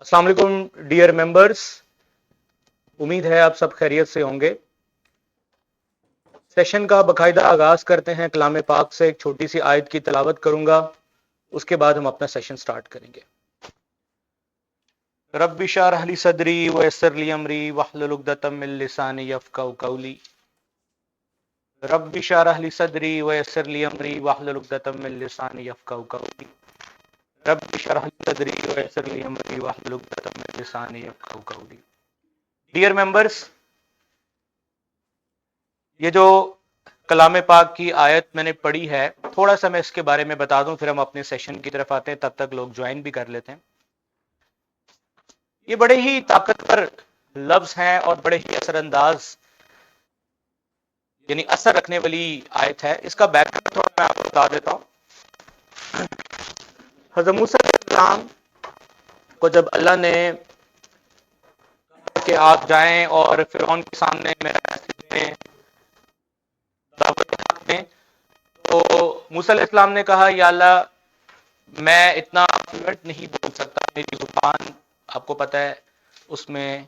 अस्सलाम वालेकुम dear members, उम्मीद है आप सब खैरियत से होंगे। सेशन का बाकायदा आगाज करते हैं। कलाम पाक से एक छोटी सी आयत की तिलावत करूंगा, उसके बाद हम अपना सेशन स्टार्ट करेंगे। रब्बि शरह ली सदरी व यस्सिर ली अमरी वहलुल उक़दतम मिन लिसानी यफ़क़हू क़ौली। रब्बि शरह ली सदरी व यस्सिर ली अमरी वहलुल उक़दतम मिन लिसानी यफ़क़हू क़ौली। रब्बि शरह ली सदरी व यस्सिर ली अमरी वहलुल उक़दतम मिन लिसानी यफ़क़हू क़ौली। डियर मेंबर्स, ये जो कलाम पाक की आयत मैंने पढ़ी है, थोड़ा सा मैं इसके बारे में बता दूं, फिर हम अपने सेशन की तरफ आते हैं, तब तक लोग ज्वाइन भी कर लेते हैं। ये बड़े ही ताकतवर लफ्ज हैं और बड़े ही असरअंदाज यानी असर रखने वाली आयत है। इसका बैकग्राउंड थोड़ा मैं आपको बता देता हूं। हज़रत मूसा अलैहिस्सलाम को जब अल्लाह ने कि आप जाएं और फिरौन के सामने मेरा मैसेज दें, दावत हक दें, तो मूसा अलैहिस्सलाम ने कहा, या अल्लाह, मैं इतना फ्लुएंट नहीं बोल सकता, मेरी जुबान आपको पता है उसमें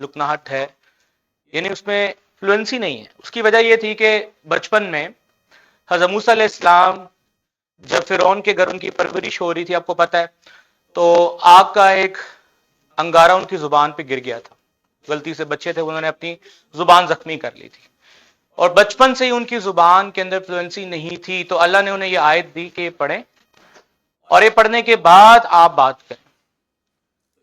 लुकनाहट है, यानी उसमें फ्लुएंसी नहीं है। उसकी वजह यह थी कि बचपन में हज़रत मूसा अलैहिस्सलाम जब फिरौन के घर उनकी परवरिश हो रही थी, आपको पता है, तो आग का एक अंगारा उनकी जुबान पे गिर गया था। गलती से बच्चे थे, उन्होंने अपनी जुबान जख्मी कर ली थी और बचपन से ही उनकी जुबान के अंदर फ्लुएंसी नहीं थी। तो अल्लाह ने उन्हें यह आयत दी कि पढ़ें और ये पढ़ने के बाद आप बात करें।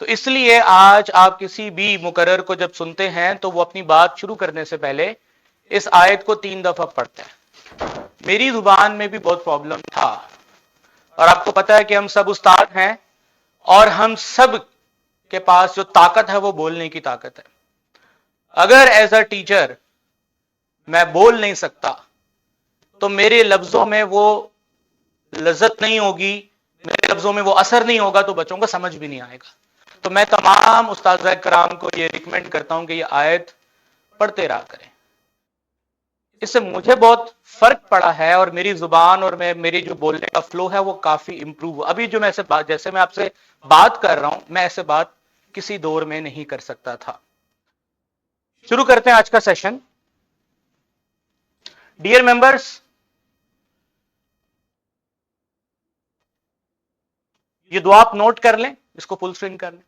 तो इसलिए आज आप किसी भी मुकर्रर को जब सुनते हैं तो वो अपनी बात शुरू करने से पहले इस आयत को 3 दफा पढ़ते हैं। मेरी जुबान में भी बहुत प्रॉब्लम था और आपको पता है कि हम सब उस्ताद हैं और हम सब के पास जो ताकत है वो बोलने की ताकत है। अगर एज अ टीचर मैं बोल नहीं सकता तो मेरे लफ्जों में वो लज्जत नहीं होगी, मेरे लफ्जों में वो असर नहीं होगा, तो बच्चों को समझ भी नहीं आएगा। तो मैं तमाम उस्ताद कराम को ये रिकमेंड करता हूं कि ये आयत पढ़ते रहा करें। इससे मुझे बहुत फर्क पड़ा है और मेरी जुबान और मेरी जो बोलने का फ्लो है वो काफी इंप्रूव। अभी जो मैं जैसे मैं आपसे बात कर रहा हूं, मैं ऐसे बात किसी दौर में नहीं कर सकता था। शुरू करते हैं आज का सेशन। डियर मेंबर्स, ये दुआ आप नोट कर लें, इसको फुल स्क्रीन कर लें।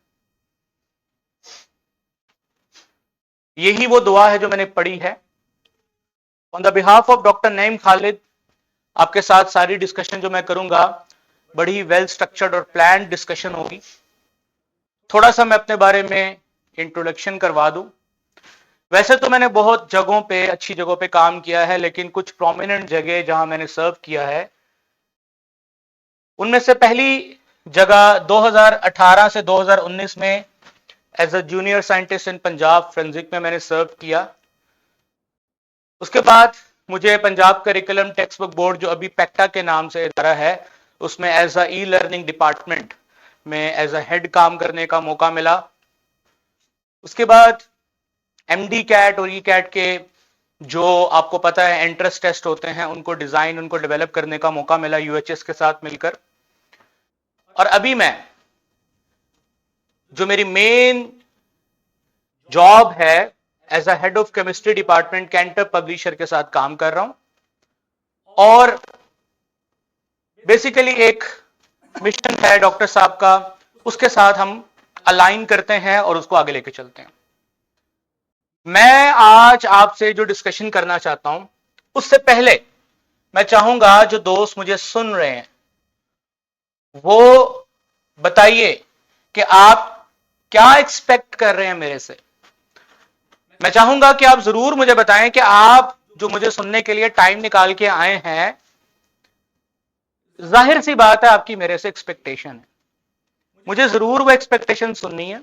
यही वो दुआ है जो मैंने पढ़ी है। On the behalf of doctor Naeem Khalid, आपके साथ सारी डिस्कशन जो मैं करूंगा बड़ी वेल स्ट्रक्चर्ड और प्लान डिस्कशन होगी। थोड़ा सा मैं अपने बारे में इंट्रोडक्शन करवा दूं। वैसे तो मैंने बहुत जगहों पे, अच्छी जगहों पे काम किया है, लेकिन कुछ प्रोमिनेंट जगह जहां मैंने सर्व किया है, उनमें से पहली जगह 2018 से 2019 में as a junior scientist in Punjab forensic में मैंने सर्व किया। उसके बाद मुझे Punjab curriculum textbook board, जो अभी पैक्टा के नाम से इदारा है, उसमें as a e learning department में एज अ हेड काम करने का मौका मिला। उसके बाद एमडी कैट और ई कैट के जो आपको पता है एंट्रेंस टेस्ट होते हैं, उनको डिजाइन, उनको डेवलप करने का मौका मिला यूएचएस के साथ मिलकर। और अभी मैं, जो मेरी मेन जॉब है, as a head of chemistry department Cantor publisher के साथ काम कर रहा हूं। और बेसिकली एक मिशन है डॉक्टर साहब का, उसके साथ हम अलाइन करते हैं और उसको आगे लेके चलते हैं। मैं आज आपसे जो डिस्कशन करना चाहता हूं, उससे पहले मैं चाहूंगा जो दोस्त मुझे सुन रहे हैं वो बताइए कि आप क्या एक्सपेक्ट कर रहे हैं मेरे से। मैं चाहूंगा कि आप जरूर मुझे बताएं कि आप जो मुझे सुनने के लिए टाइम निकाल के आए हैं, जाहिर सी बात है आपकी मेरे से एक्सपेक्टेशन है, मुझे जरूर वो एक्सपेक्टेशन सुननी है,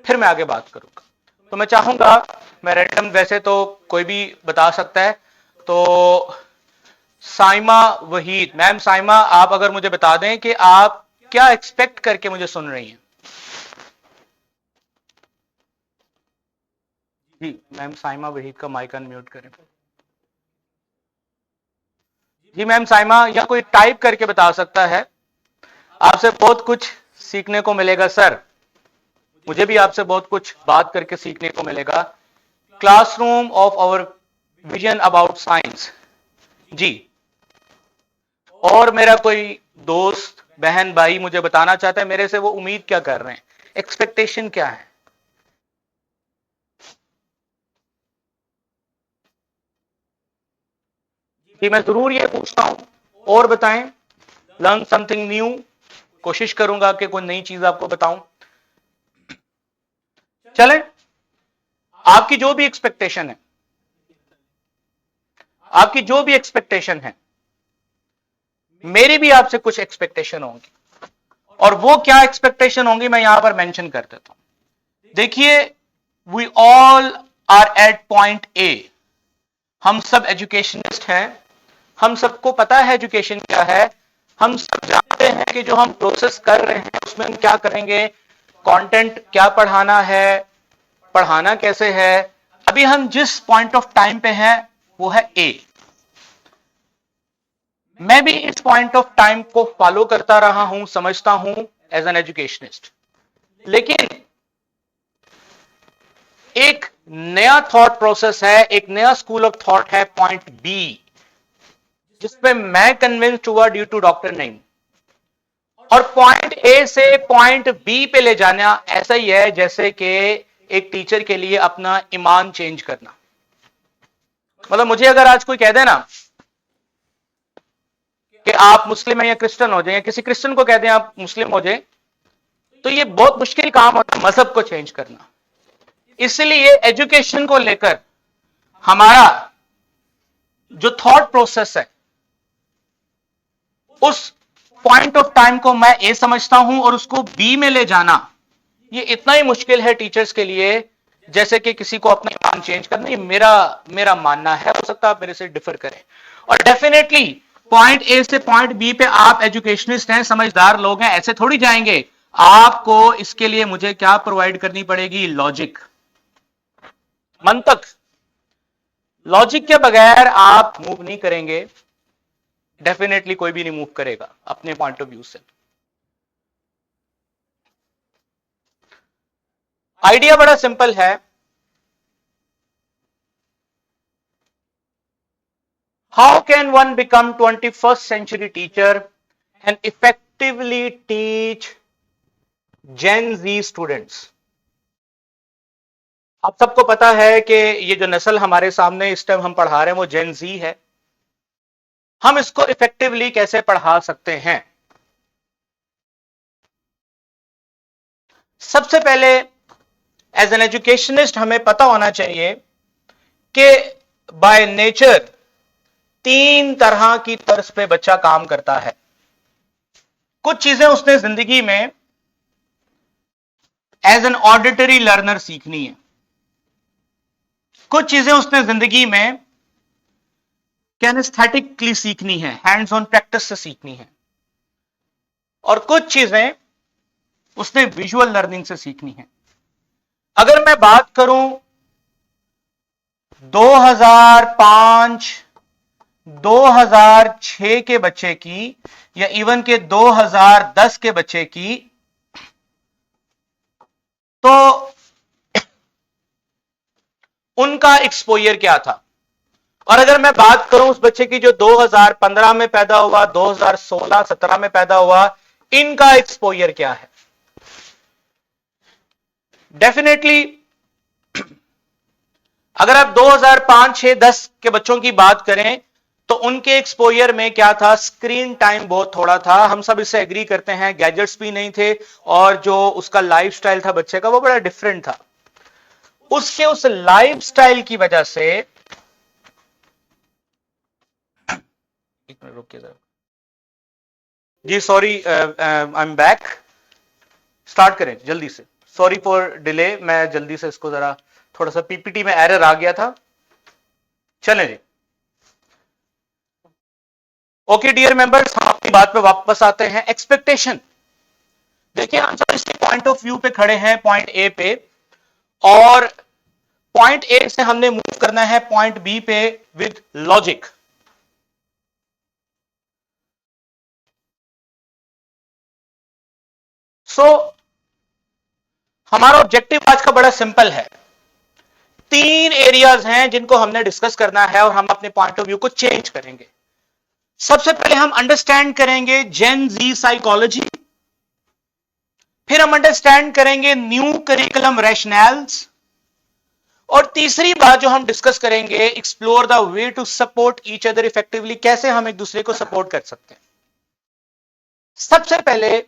फिर मैं आगे बात करूंगा। तो मैं चाहूंगा, मैं रैंडम, वैसे तो कोई भी बता सकता है, तो साइमा वहीद, मैम साइमा, आप अगर मुझे बता दें कि आप क्या एक्सपेक्ट करके मुझे सुन रही हैं। जी मैम साइमा वहीद का माइक अनम्यूट करें। जी मैम साइमा, या कोई टाइप करके बता सकता है, आपसे बहुत कुछ सीखने को मिलेगा सर। मुझे भी आपसे बहुत कुछ बात करके सीखने को मिलेगा। Classroom of our vision about science. जी, और मेरा कोई दोस्त बहन भाई मुझे बताना चाहता है मेरे से, वो उम्मीद क्या कर रहे हैं, एक्सपेक्टेशन क्या है? कि मैं जरूर ये पूछता हूं, और बताएं, लर्न समथिंग न्यू। कोशिश करूंगा कि कोई नई चीज आपको बताऊं। चलें, आपकी जो भी एक्सपेक्टेशन है, आपकी जो भी एक्सपेक्टेशन है, मेरी भी आपसे कुछ एक्सपेक्टेशन होंगी, और वो क्या एक्सपेक्टेशन होंगी मैं यहां पर मेंशन कर देता हूं। देखिए, we all are at point A. हम सब एजुकेशनिस्ट हैं, हम सबको पता है एजुकेशन क्या है, हम सब जानते हैं कि जो हम प्रोसेस कर रहे हैं उसमें हम क्या करेंगे, कंटेंट क्या पढ़ाना है, पढ़ाना कैसे है। अभी हम जिस पॉइंट ऑफ टाइम पे हैं वो है ए। मैं भी इस पॉइंट ऑफ टाइम को फॉलो करता रहा हूं, समझता हूं एज एन एजुकेशनिस्ट। लेकिन एक नया थॉट प्रोसेस है, एक नया स्कूल ऑफ थॉट है पॉइंट बी, जिसपे मैं कन्विंस्ड हुआ ड्यू टू डॉक्टर नहीं। और पॉइंट ए से पॉइंट बी पे ले जाना ऐसा ही है जैसे कि एक टीचर के लिए अपना ईमान चेंज करना। मतलब मुझे अगर आज कोई कह दे ना कि आप मुस्लिम हैं या क्रिश्चियन हो जाए, या किसी क्रिश्चियन को कह दें आप मुस्लिम हो जाए, तो ये बहुत मुश्किल काम होता है मजहब को चेंज करना। इसलिए एजुकेशन को लेकर हमारा जो थॉट प्रोसेस है, उस पॉइंट ऑफ टाइम को मैं ए समझता हूं और उसको बी में ले जाना ये इतना ही मुश्किल है टीचर्स के लिए जैसे कि किसी को अपना ईमान चेंज करना। ये मेरा मानना है, हो सकता है आप मेरे से डिफर करें। और डेफिनेटली पॉइंट ए से पॉइंट बी पे आप एजुकेशनिस्ट हैं, समझदार लोग हैं, ऐसे थोड़ी जाएंगे। आपको इसके लिए मुझे क्या प्रोवाइड करनी पड़ेगी, लॉजिक, मंतक। लॉजिक के बगैर आप मूव नहीं करेंगे, डेफिनेटली कोई भी नहीं मूव करेगा अपने पॉइंट ऑफ व्यू से। आइडिया बड़ा सिंपल है। How can one become 21st century teacher and effectively teach Gen Z students? आप सबको पता है कि ये जो नस्ल हमारे सामने इस टाइम हम पढ़ा रहे हैं वो जेन जी है। हम इसको इफेक्टिवली कैसे पढ़ा सकते हैं? सबसे पहले एज एन एजुकेशनिस्ट हमें पता होना चाहिए कि बाय नेचर तीन तरह की तर्ज पे बच्चा काम करता है। कुछ चीजें उसने जिंदगी में एज एन ऑडिटरी लर्नर सीखनी है, कुछ चीजें उसने जिंदगी में कैनेस्थेटिकली सीखनी है, हैंड्स ऑन प्रैक्टिस से सीखनी है, और कुछ चीजें उसने विजुअल लर्निंग से सीखनी है। अगर मैं बात करूं 2005 2006 के बच्चे की या इवन के 2010 के बच्चे की, तो उनका एक्सपोजर क्या था। और अगर मैं बात करूं उस बच्चे की जो 2015 में पैदा हुआ, 2016-17 में पैदा हुआ, इनका एक्सपोजर क्या है। डेफिनेटली अगर आप 2005, 6, 10 के बच्चों की बात करें तो उनके एक्सपोजर में क्या था, स्क्रीन टाइम बहुत थोड़ा था। हम सब इससे एग्री करते हैं, गैजेट्स भी नहीं थे, और जो उसका लाइफस्टाइल था बच्चे का वो बड़ा डिफरेंट था। उसके उस लाइफस्टाइल की वजह से, एक मिनट रुकिए जरा जी, sorry, I am back. Start करें जल्दी से, सॉरी फॉर डिले, मैं जल्दी से इसको जरा, थोड़ा सा पीपीटी में एरर आ गया था। चलें जी, ओके डियर मेंबर्स, हम अपनी बात पे वापस आते हैं। एक्सपेक्टेशन, देखिए हम सब इसके पॉइंट ऑफ व्यू पे खड़े हैं, पॉइंट ए पे, और पॉइंट ए से हमने मूव करना है पॉइंट बी पे विद लॉजिक। सो हमारा ऑब्जेक्टिव आज का बड़ा सिंपल है। 3 एरियाज हैं जिनको हमने डिस्कस करना है और हम अपने पॉइंट ऑफ व्यू को चेंज करेंगे। सबसे पहले हम अंडरस्टैंड करेंगे जेन जी साइकोलॉजी, फिर हम अंडरस्टैंड करेंगे न्यू करिकुलम रैशनैल्स, और तीसरी बात जो हम डिस्कस करेंगे, explore the way to support each other effectively, कैसे हम एक दूसरे को सपोर्ट कर सकते हैं। सबसे पहले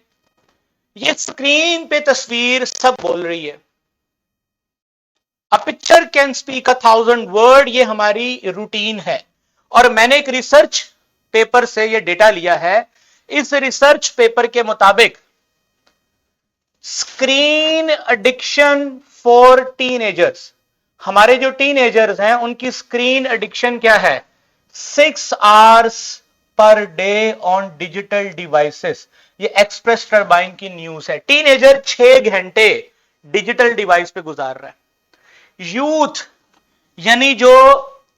ये स्क्रीन पे तस्वीर सब बोल रही है, a picture can speak 1000 word, ये हमारी रूटीन है। और मैंने एक रिसर्च पेपर से ये डेटा लिया है। इस रिसर्च पेपर के मुताबिक स्क्रीन एडिक्शन फॉर टीनेजर्स, हमारे जो टीनेजर्स हैं उनकी स्क्रीन एडिक्शन क्या है, 6 hours per day on digital devices. ये एक्सप्रेस टर्बाइन की न्यूज है। टीनेजर 6 घंटे डिजिटल डिवाइस पे गुजार रहा है। यूथ यानी जो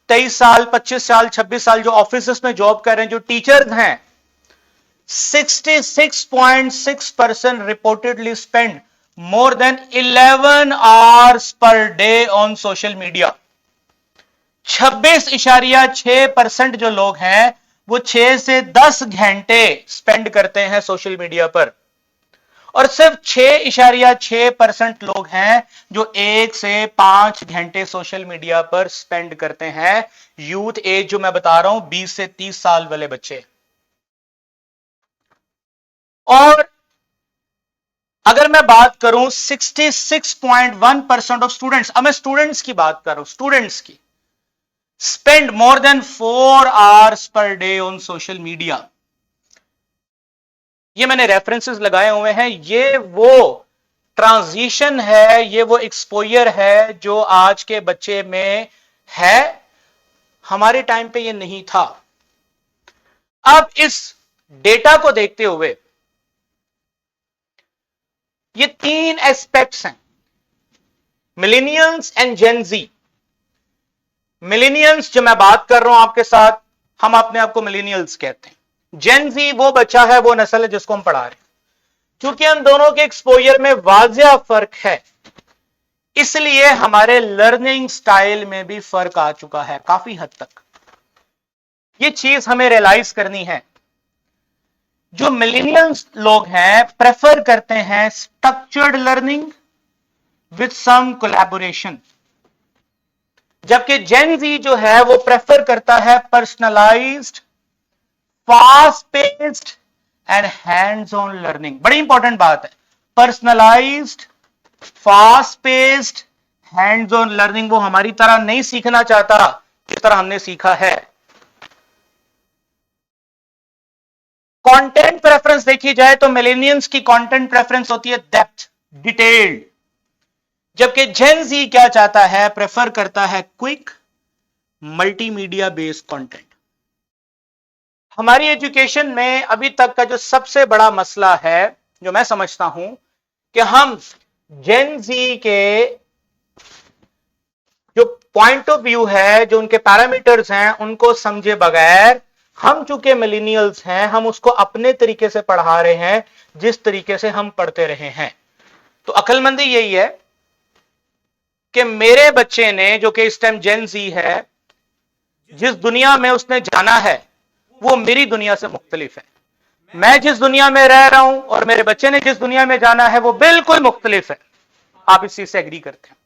23 साल 25 साल 26 साल जो ऑफिस में जॉब कर रहे हैं, जो टीचर्स हैं, 66.6% reportedly spend more than 11 hours per day on social media। 26.6% जो लोग हैं वो 6 से 10 घंटे स्पेंड करते हैं सोशल मीडिया पर, और सिर्फ 6.6% लोग हैं जो 1 से 5 घंटे सोशल मीडिया पर स्पेंड करते हैं। यूथ एज जो मैं बता रहा हूं 20 से 30 साल वाले बच्चे। और अगर मैं बात करूं 66.1% ऑफ स्टूडेंट्स, अब मैं स्टूडेंट्स की बात कर रहा हूं, स्टूडेंट्स की, spend more than 4 hours per day on social media. ये मैंने रेफरेंसेस लगाए हुए हैं। ये वो ट्रांजिशन है, ये वो एक्सपोजर है जो आज के बच्चे में है, हमारे टाइम पे ये नहीं था। अब इस डेटा को देखते हुए ये 3 एस्पेक्ट्स हैं, millennials and Gen Z. Millennials जो मैं बात कर रहा हूं आपके साथ, हम अपने आप को मिलेनियल्स कहते हैं। जेन जी वो बच्चा है, वो नस्ल है जिसको हम पढ़ा रहे हैं। क्योंकि हम दोनों के एक्सपोजर में वाजिया फर्क है, इसलिए हमारे लर्निंग स्टाइल में भी फर्क आ चुका है काफी हद तक। ये चीज हमें रियलाइज करनी है। जो मिलेनियल्स लोग हैं प्रेफर करते हैं structured learning with some collaboration, जबकि जेन जी जो है वो प्रेफर करता है personalised, fast paced and hands on learning. बड़ी इंपॉर्टेंट बात है, personalised, fast paced, hands on learning. वो हमारी तरह नहीं सीखना चाहता जिस तरह हमने सीखा है। कंटेंट प्रेफरेंस देखी जाए तो मिलेनियल्स की कंटेंट प्रेफरेंस होती है डेप्थ, डिटेल्ड, जबकि जेन जी क्या चाहता है, प्रेफर करता है क्विक मल्टीमीडिया बेस्ड कंटेंट। हमारी एजुकेशन में अभी तक का जो सबसे बड़ा मसला है, जो मैं समझता हूं, कि हम जेन जी के जो पॉइंट ऑफ व्यू है, जो उनके पैरामीटर्स हैं, उनको समझे बगैर हम चूंकि मिलेनियल्स हैं, हम उसको अपने तरीके से पढ़ा रहे हैं जिस तरीके से हम पढ़ते रहे हैं। तो अक्लमंदी यही है कि मेरे बच्चे ने, जो कि इस टाइम जेन जी है, जिस दुनिया में उसने जाना है वो मेरी दुनिया से मुख्तलिफ है। मैं जिस दुनिया में रह रहा हूं और मेरे बच्चे ने जिस दुनिया में जाना है वो बिल्कुल मुख्तलिफ है। आप इस चीज से एग्री करते हैं?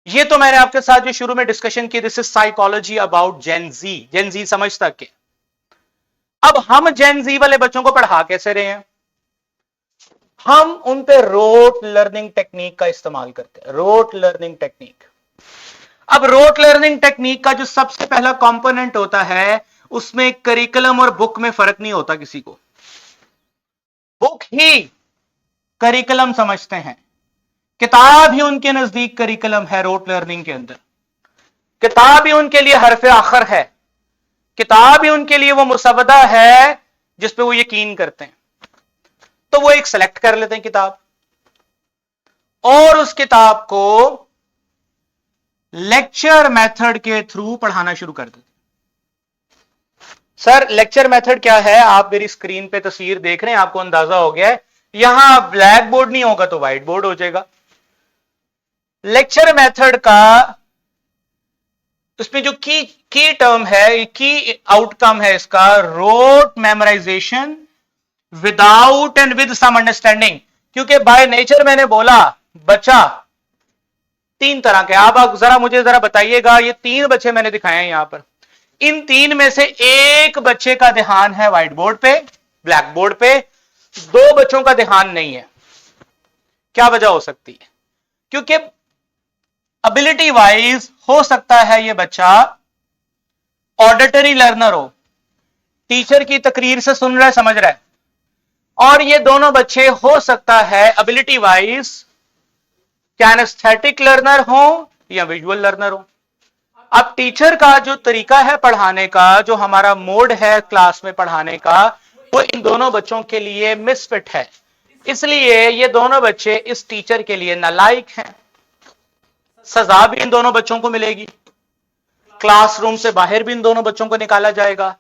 ये तो मैंने आपके साथ जो शुरू में डिस्कशन की, दिस इज साइकोलॉजी अबाउट जेन जी। जेन जी समझ तक के। अब हम जेन जी वाले बच्चों को पढ़ा कैसे रहे हैं? हम उन पे रोट लर्निंग टेक्निक का इस्तेमाल करते हैं। Rote learning technique. अब रोट लर्निंग टेक्निक का जो सबसे पहला कंपोनेंट होता है, उसमें करिकुलम और बुक में फर्क नहीं होता किसी को। बुक ही करिकुलम समझते हैं, किताब ही उनके नजदीक करिकुलम है। रोट लर्निंग के अंदर किताब ही उनके लिए हरफ आखिर है, किताब ही उनके लिए वो मुसवदा है जिस पे वो यकीन करते हैं। तो वो एक सेलेक्ट कर लेते हैं किताब, और उस किताब को लेक्चर मेथड के थ्रू पढ़ाना शुरू कर देते हैं। सर लेक्चर मेथड क्या है? आप मेरी स्क्रीन पे तस्वीर देख रहे हैं, आपको अंदाजा हो गया है यहां ब्लैक बोर्ड नहीं होगा तो व्हाइट बोर्ड हो जाएगा। लेक्चर मेथड का उसमें जो की टर्म है, की आउटकम है इसका, rote memorisation without and with some understanding. क्योंकि बाय नेचर मैंने बोला बच्चा तीन तरह के, आप जरा मुझे जरा बताइएगा, ये तीन बच्चे मैंने दिखाए हैं यहां पर, इन तीन में से एक बच्चे का ध्यान है व्हाइट बोर्ड पे, ब्लैक बोर्ड पे, दो बच्चों का ध्यान नहीं है। क्या वजह हो सकती है? क्योंकि एबिलिटी वाइज हो सकता है ये बच्चा ऑडिटरी लर्नर हो, टीचर की तकरीर से सुन रहा है, समझ रहा है, और ये दोनों बच्चे हो सकता है एबिलिटी वाइज कैनेस्थेटिक लर्नर हो या विजुअल लर्नर हो। अब टीचर का जो तरीका है पढ़ाने का, जो हमारा मोड है क्लास में पढ़ाने का, वो इन दोनों बच्चों के लिए मिसफिट है। इसलिए ये दोनों बच्चे इस टीचर के लिए नालायक हैं। सजा भी इन दोनों बच्चों को मिलेगी, क्लासरूम से बाहर भी इन दोनों बच्चों को निकाला जाएगा।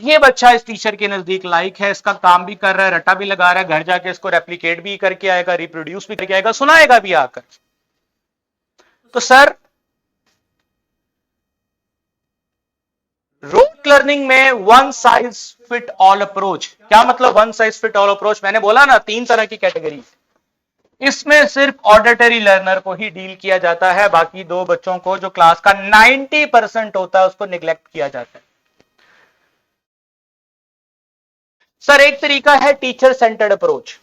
ये बच्चा इस टीचर के नजदीक लायक है, इसका काम भी कर रहा है, रटा भी लगा रहा है, घर जाके इसको रेप्लिकेट भी करके आएगा, रिप्रोड्यूस भी करके आएगा, सुनाएगा भी आकर। तो सर रोट लर्निंग में one size fit all approach, क्या मतलब one size fit all approach? मैंने बोला ना तीन तरह की कैटेगरी, इसमें सिर्फ ऑडिटरी लर्नर को ही डील किया जाता है, बाकी दो बच्चों को जो क्लास का 90% होता है उसको निग्लेक्ट किया जाता है। सर एक तरीका है टीचर सेंटर्ड अप्रोच।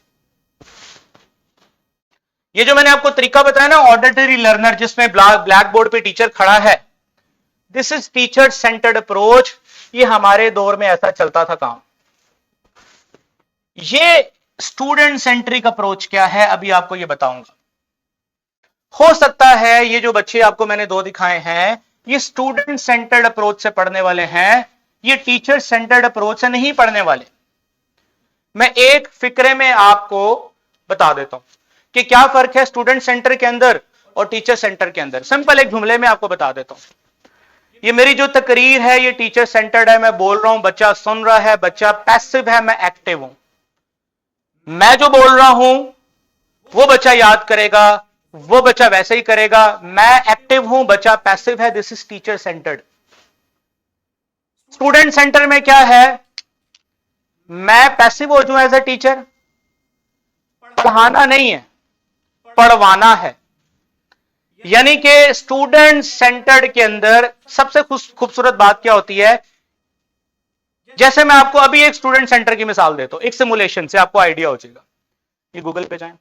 ये जो मैंने आपको तरीका बताया ना ऑडिटरी लर्नर, जिसमें ब्लैक बोर्ड पे टीचर खड़ा है, this is teacher centred approach. ये हमारे दौर में ऐसा चलता था काम। ये स्टूडेंट सेंट्रिक अप्रोच क्या है अभी आपको ये बताऊंगा। हो सकता है ये जो बच्चे आपको मैंने दो दिखाए हैं ये स्टूडेंट सेंटर्ड अप्रोच से पढ़ने वाले हैं, ये टीचर सेंटर्ड अप्रोच से नहीं पढ़ने वाले। मैं एक फिक्रे में आपको बता देता हूं कि क्या फर्क है स्टूडेंट सेंटर के अंदर और टीचर सेंटर के अंदर। सिंपल एक जुमले में आपको बता देता हूं। ये मेरी जो तकरीर है ये टीचर सेंटर्ड है, मैं बोल रहा हूं, बच्चा सुन रहा है, बच्चा पैसिव है, मैं एक्टिव हूं। मैं जो बोल रहा हूं वो बच्चा याद करेगा, वो बच्चा वैसे ही करेगा। मैं एक्टिव हूं, बच्चा पैसिव है, this is teacher centred. Student centre में क्या है, मैं पैसिव हो जाऊं एज ए टीचर, पढ़ाना नहीं है पढ़वाना है। यानी कि स्टूडेंट सेंटर्ड के अंदर सबसे खूबसूरत बात क्या होती है, जैसे मैं आपको अभी एक स्टूडेंट सेंटर की मिसाल देता हूं, एक सिमुलेशन से आपको आइडिया हो जाएगा। ये गूगल पे जाएं,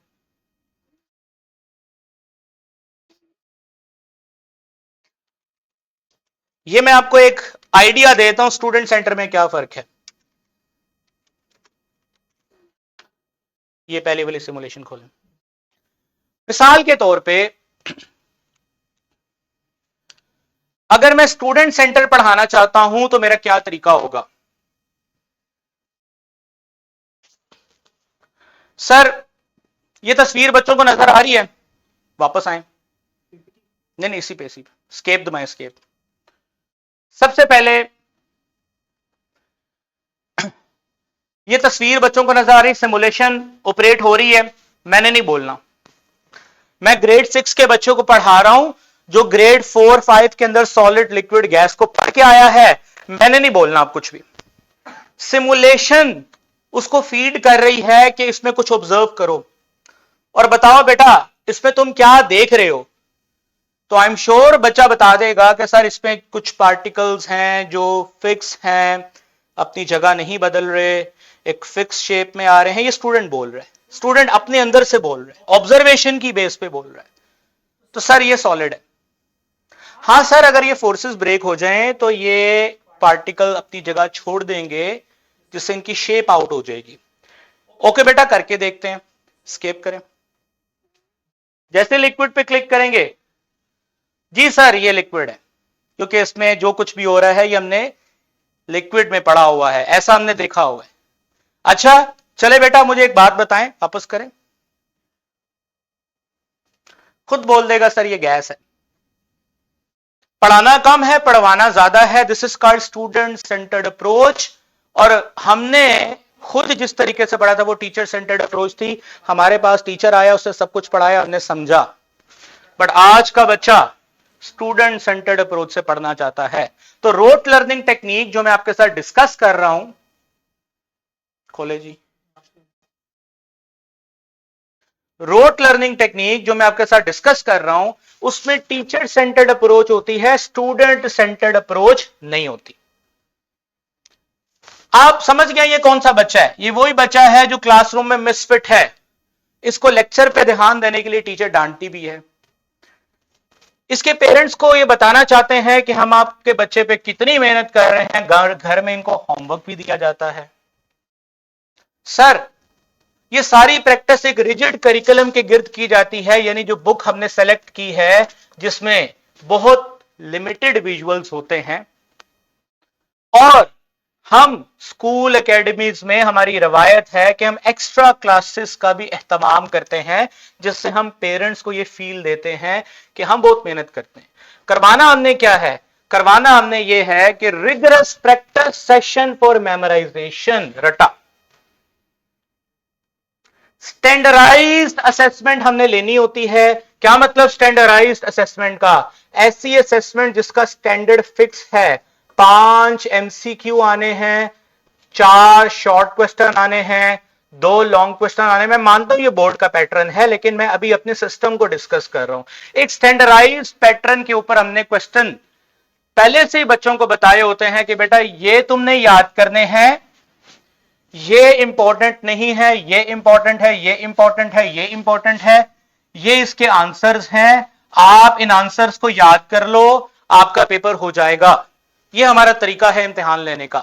ये मैं आपको एक आइडिया देता हूं स्टूडेंट सेंटर में क्या फर्क है। ये पहले वाली सिमुलेशन खोलें। मिसाल के तौर पे अगर मैं स्टूडेंट सेंटर पढ़ाना चाहता हूं तो मेरा क्या तरीका होगा। सर ये तस्वीर बच्चों को नजर आ रही है, वापस आए, नहीं इसी पे स्केप दबाएं, स्केप। सबसे पहले ये तस्वीर बच्चों को नजर आ रही, सिमुलेशन ऑपरेट हो रही है, मैंने नहीं बोलना। मैं ग्रेड 6 के बच्चों को पढ़ा रहा हूं जो ग्रेड 4 5 के अंदर सॉलिड लिक्विड गैस को पढ़ के आया है, मैंने नहीं बोलना आप कुछ भी। सिमुलेशन उसको फीड कर रही है कि इसमें कुछ ऑब्जर्व करो और बताओ बेटा इसमें तुम क्या देख रहे हो। तो आई एम श्योर बच्चा बता देगा कि सर इसमें कुछ पार्टिकल्स हैं जो फिक्स हैं, अपनी जगह नहीं बदल रहे, एक फिक्स शेप में आ रहे हैं। ये स्टूडेंट बोल रहे हैं, स्टूडेंट अपने अंदर से बोल रहे हैं, ऑब्जर्वेशन की बेस पे बोल रहा है। तो सर ये सॉलिड है। हाँ सर अगर ये फोर्सेस ब्रेक हो जाएं तो ये पार्टिकल अपनी जगह छोड़ देंगे जिससे इनकी शेप आउट हो जाएगी। ओके बेटा करके देखते हैं, स्केप करें। जैसे लिक्विड पे क्लिक करेंगे, जी सर ये लिक्विड है, क्योंकि इसमें जो कुछ भी हो रहा है ये हमने लिक्विड में पड़ा हुआ है, ऐसा हमने देखा हुआ है। अच्छा चले बेटा मुझे एक बात बताएं, वापस करें, खुद बोल देगा सर ये गैस है। पढ़ाना कम है पढ़वाना ज्यादा है, this is called student centred approach. और हमने खुद जिस तरीके से पढ़ा था वो टीचर सेंटर्ड अप्रोच थी। हमारे पास टीचर आया, उससे सब कुछ पढ़ाया, हमने समझा। बट आज का बच्चा स्टूडेंट सेंटर्ड अप्रोच से पढ़ना चाहता है। तो रोट लर्निंग टेक्निक जो मैं आपके साथ डिस्कस कर रहा हूं, खोले जी, रोट लर्निंग टेक्निक जो मैं आपके साथ डिस्कस कर रहा हूं, उसमें टीचर सेंटर्ड अप्रोच होती है, स्टूडेंट सेंटर्ड अप्रोच नहीं होती। आप समझ गए ये कौन सा बच्चा है? ये वही बच्चा है जो क्लासरूम में मिसफिट है। इसको लेक्चर पे ध्यान देने के लिए टीचर डांटती भी है। इसके पेरेंट्स को ये बताना चाहते हैं कि हम आपके बच्चे पे कितनी मेहनत कर रहे हैं, घर में इनको होमवर्क भी दिया जाता है। सर, ये सारी प्रैक्टिस एक रिजिड करिकुलम के गिर्द की जाती है, यानी जो बुक हमने सेलेक्ट की है जिसमें बहुत लिमिटेड विजुअल्स होते हैं, और हम स्कूल एकेडमीज में हमारी रवायत है कि हम एक्स्ट्रा क्लासेस का भी एहतमाम करते हैं, जिससे हम पेरेंट्स को ये फील देते हैं कि हम बहुत मेहनत करते हैं। करवाना हमने क्या है? करवाना हमने ये है कि rigorous practice session for memorization, रटा। स्टैंडर्डाइज्ड असेसमेंट हमने लेनी होती है। क्या मतलब स्टैंडर्डाइज्ड असेसमेंट का? ऐसी असेसमेंट जिसका स्टैंडर्ड फिक्स है। 5 एमसीक्यू आने हैं, 4 शॉर्ट क्वेश्चन आने हैं, 2 लॉन्ग क्वेश्चन आने। मैं मानता हूं ये बोर्ड का पैटर्न है, लेकिन मैं अभी अपने सिस्टम को डिस्कस कर रहा हूं। एक स्टैंडर्डाइज्ड पैटर्न के ऊपर हमने क्वेश्चन पहले से ही बच्चों को बताए होते हैं कि बेटा ये तुमने याद करने हैं, ये इंपॉर्टेंट नहीं है, ये इंपॉर्टेंट है, ये इंपॉर्टेंट है, ये इंपॉर्टेंट है, ये इसके आंसर्स हैं। आप इन आंसर्स को याद कर लो, आपका पेपर हो जाएगा। ये हमारा तरीका है इम्तिहान लेने का।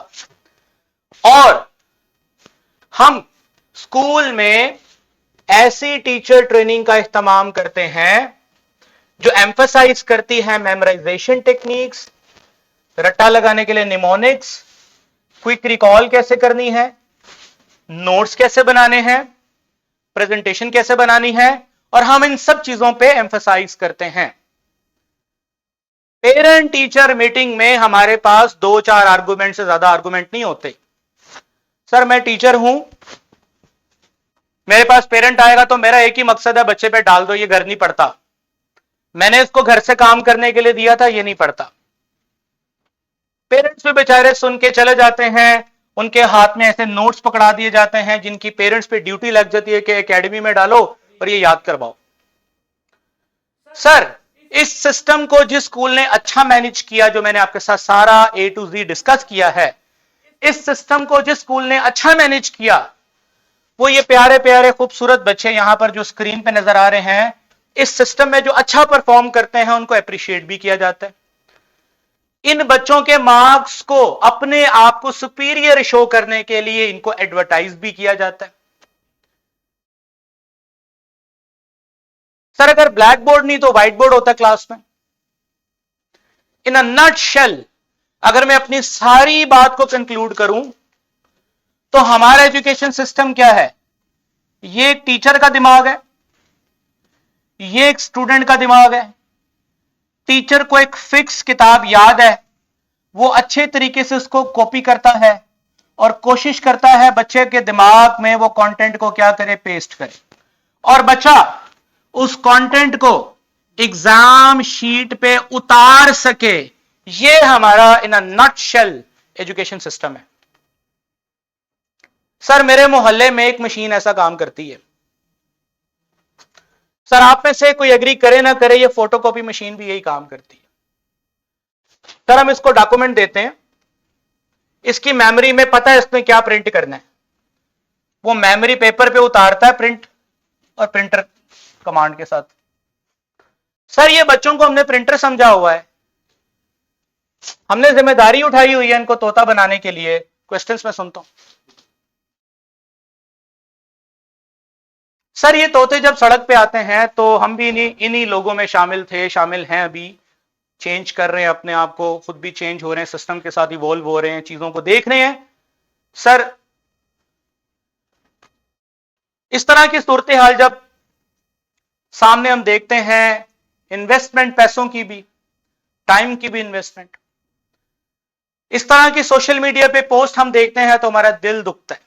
और हम स्कूल में ऐसी टीचर ट्रेनिंग का इस्तेमाल करते हैं जो एम्फसाइज करती है मेमोराइजेशन टेक्निक्स, रट्टा लगाने के लिए निमोनिक्स, क्विक रिकॉल कैसे करनी है, नोट्स कैसे बनाने हैं, प्रेजेंटेशन कैसे बनानी है, और हम इन सब चीजों पे एम्फसाइज करते हैं। पेरेंट टीचर मीटिंग में हमारे पास 2-4 आर्गुमेंट से ज्यादा आर्गुमेंट नहीं होते। सर मैं टीचर हूं, मेरे पास पेरेंट आएगा तो मेरा एक ही मकसद है, बच्चे पे डाल दो, ये घर नहीं पढ़ता। मैंने इसको घर से काम करने के लिए दिया था, ये नहीं पढ़ता। पेरेंट्स भी बेचारे सुन के चले जाते हैं, उनके हाथ में ऐसे नोट्स पकड़ा दिए जाते हैं जिनकी पेरेंट्स पे ड्यूटी लग जाती है कि एकेडमी में डालो और ये याद करवाओ। सर, इस सिस्टम को जिस स्कूल ने अच्छा मैनेज किया, जो मैंने आपके साथ सारा A to Z डिस्कस किया है, इस सिस्टम को जिस स्कूल ने अच्छा मैनेज किया, वो ये प्यारे प्यारे खूबसूरत बच्चे यहां पर जो स्क्रीन पे नजर आ रहे हैं, इस सिस्टम में जो अच्छा परफॉर्म करते हैं उनको अप्रिशिएट भी किया जाता है। इन बच्चों के मार्क्स को अपने आप को सुपीरियर शो करने के लिए इनको एडवर्टाइज भी किया जाता है। सर अगर ब्लैक बोर्ड नहीं तो व्हाइट बोर्ड होता क्लास में। इन अ नटशेल, अगर मैं अपनी सारी बात को कंक्लूड करूं तो हमारा एजुकेशन सिस्टम क्या है? ये एक टीचर का दिमाग है, ये एक स्टूडेंट का दिमाग है। टीचर को एक फिक्स किताब याद है, वो अच्छे तरीके से उसको कॉपी करता है और कोशिश करता है बच्चे के दिमाग में वो कंटेंट को क्या करे, पेस्ट करे, और बच्चा उस कंटेंट को एग्जाम शीट पे उतार सके। ये हमारा इन अ नटशेल एजुकेशन सिस्टम है। सर मेरे मोहल्ले में एक मशीन ऐसा काम करती है। सर आप में से कोई एग्री करे ना करे, ये फोटोकॉपी मशीन भी यही काम करती है। सर हम इसको डॉक्यूमेंट देते हैं, इसकी मेमोरी में पता है इसमें क्या प्रिंट करना है, वो मेमोरी पेपर पे उतारता है प्रिंट और प्रिंटर कमांड के साथ। सर ये बच्चों को हमने प्रिंटर समझा हुआ है, हमने जिम्मेदारी उठाई हुई है इनको तोता बनाने के लिए। क्वेश्चंस में सुनता हूं, सर ये तोते जब सड़क पे आते हैं तो हम भी इन्हीं लोगों में शामिल थे, शामिल हैं, अभी चेंज कर रहे हैं अपने आप को, खुद भी चेंज हो रहे हैं, सिस्टम के साथ इवॉल्व हो रहे हैं, चीजों को देख रहे हैं। सर इस तरह की सूरत हाल जब सामने हम देखते हैं, इन्वेस्टमेंट पैसों की भी, टाइम की भी इन्वेस्टमेंट, इस तरह की सोशल मीडिया पे पोस्ट हम देखते हैं तो हमारा दिल दुखता है।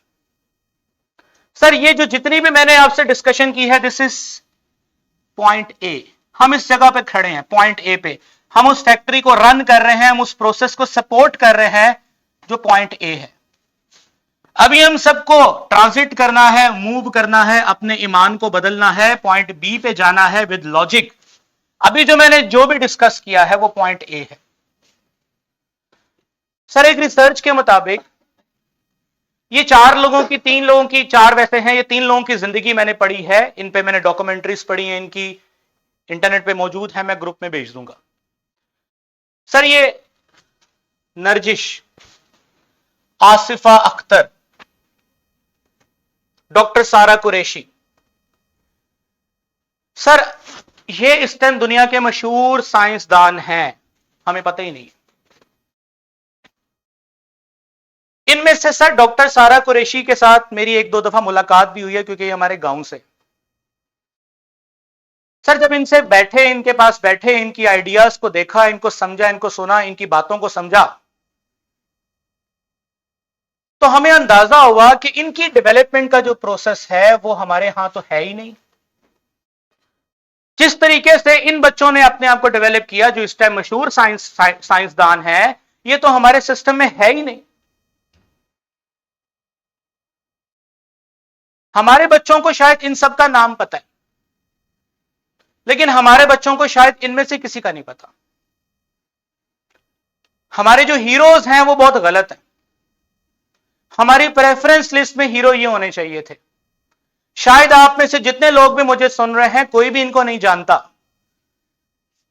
सर ये जो जितनी भी मैंने आपसे डिस्कशन की है, दिस इज पॉइंट ए। हम इस जगह पे खड़े हैं, पॉइंट ए पे। हम उस फैक्ट्री को रन कर रहे हैं, हम उस प्रोसेस को सपोर्ट कर रहे हैं जो पॉइंट ए है। अभी हम सबको ट्रांजिट करना है, मूव करना है, अपने ईमान को बदलना है, पॉइंट बी पे जाना है विद लॉजिक। अभी जो मैंने जो भी डिस्कस किया है वो पॉइंट ए है। सर एक रिसर्च के मुताबिक ये 4 लोगों की, 3 लोगों की, 4 वैसे हैं, ये 3 लोगों की जिंदगी मैंने पढ़ी है, इन पे मैंने डॉक्यूमेंट्रीज पढ़ी हैं, इनकी इंटरनेट पे मौजूद है, मैं ग्रुप में भेज दूंगा। सर ये नरजिश, आसिफा अख्तर, डॉक्टर सारा कुरैशी, सर ये इस टाइम दुनिया के मशहूर साइंसदान हैं, हमें पता ही नहीं। इनमें से सर डॉक्टर सारा कुरैशी के साथ मेरी 1-2 दफा मुलाकात भी हुई है, क्योंकि ये हमारे गांव से। सर जब इनसे बैठे, इनके पास बैठे, इनकी आइडियाज को देखा, इनको समझा, इनको सुना, इनकी बातों को समझा, तो हमें अंदाजा हुआ कि इनकी डेवलपमेंट का जो प्रोसेस है वो हमारे यहां तो है ही नहीं। जिस तरीके से इन बच्चों ने अपने आप को डेवलप किया, जो इस टाइम मशहूर साइंसदान है, ये तो हमारे सिस्टम में है ही नहीं। हमारे बच्चों को शायद इन सब का नाम पता है, लेकिन हमारे बच्चों को शायद इनमें से किसी का नहीं पता। हमारे जो हीरोज हैं वो बहुत गलत हैं। हमारी प्रेफरेंस लिस्ट में हीरो ये होने चाहिए थे। शायद आप में से जितने लोग भी मुझे सुन रहे हैं, कोई भी इनको नहीं जानता,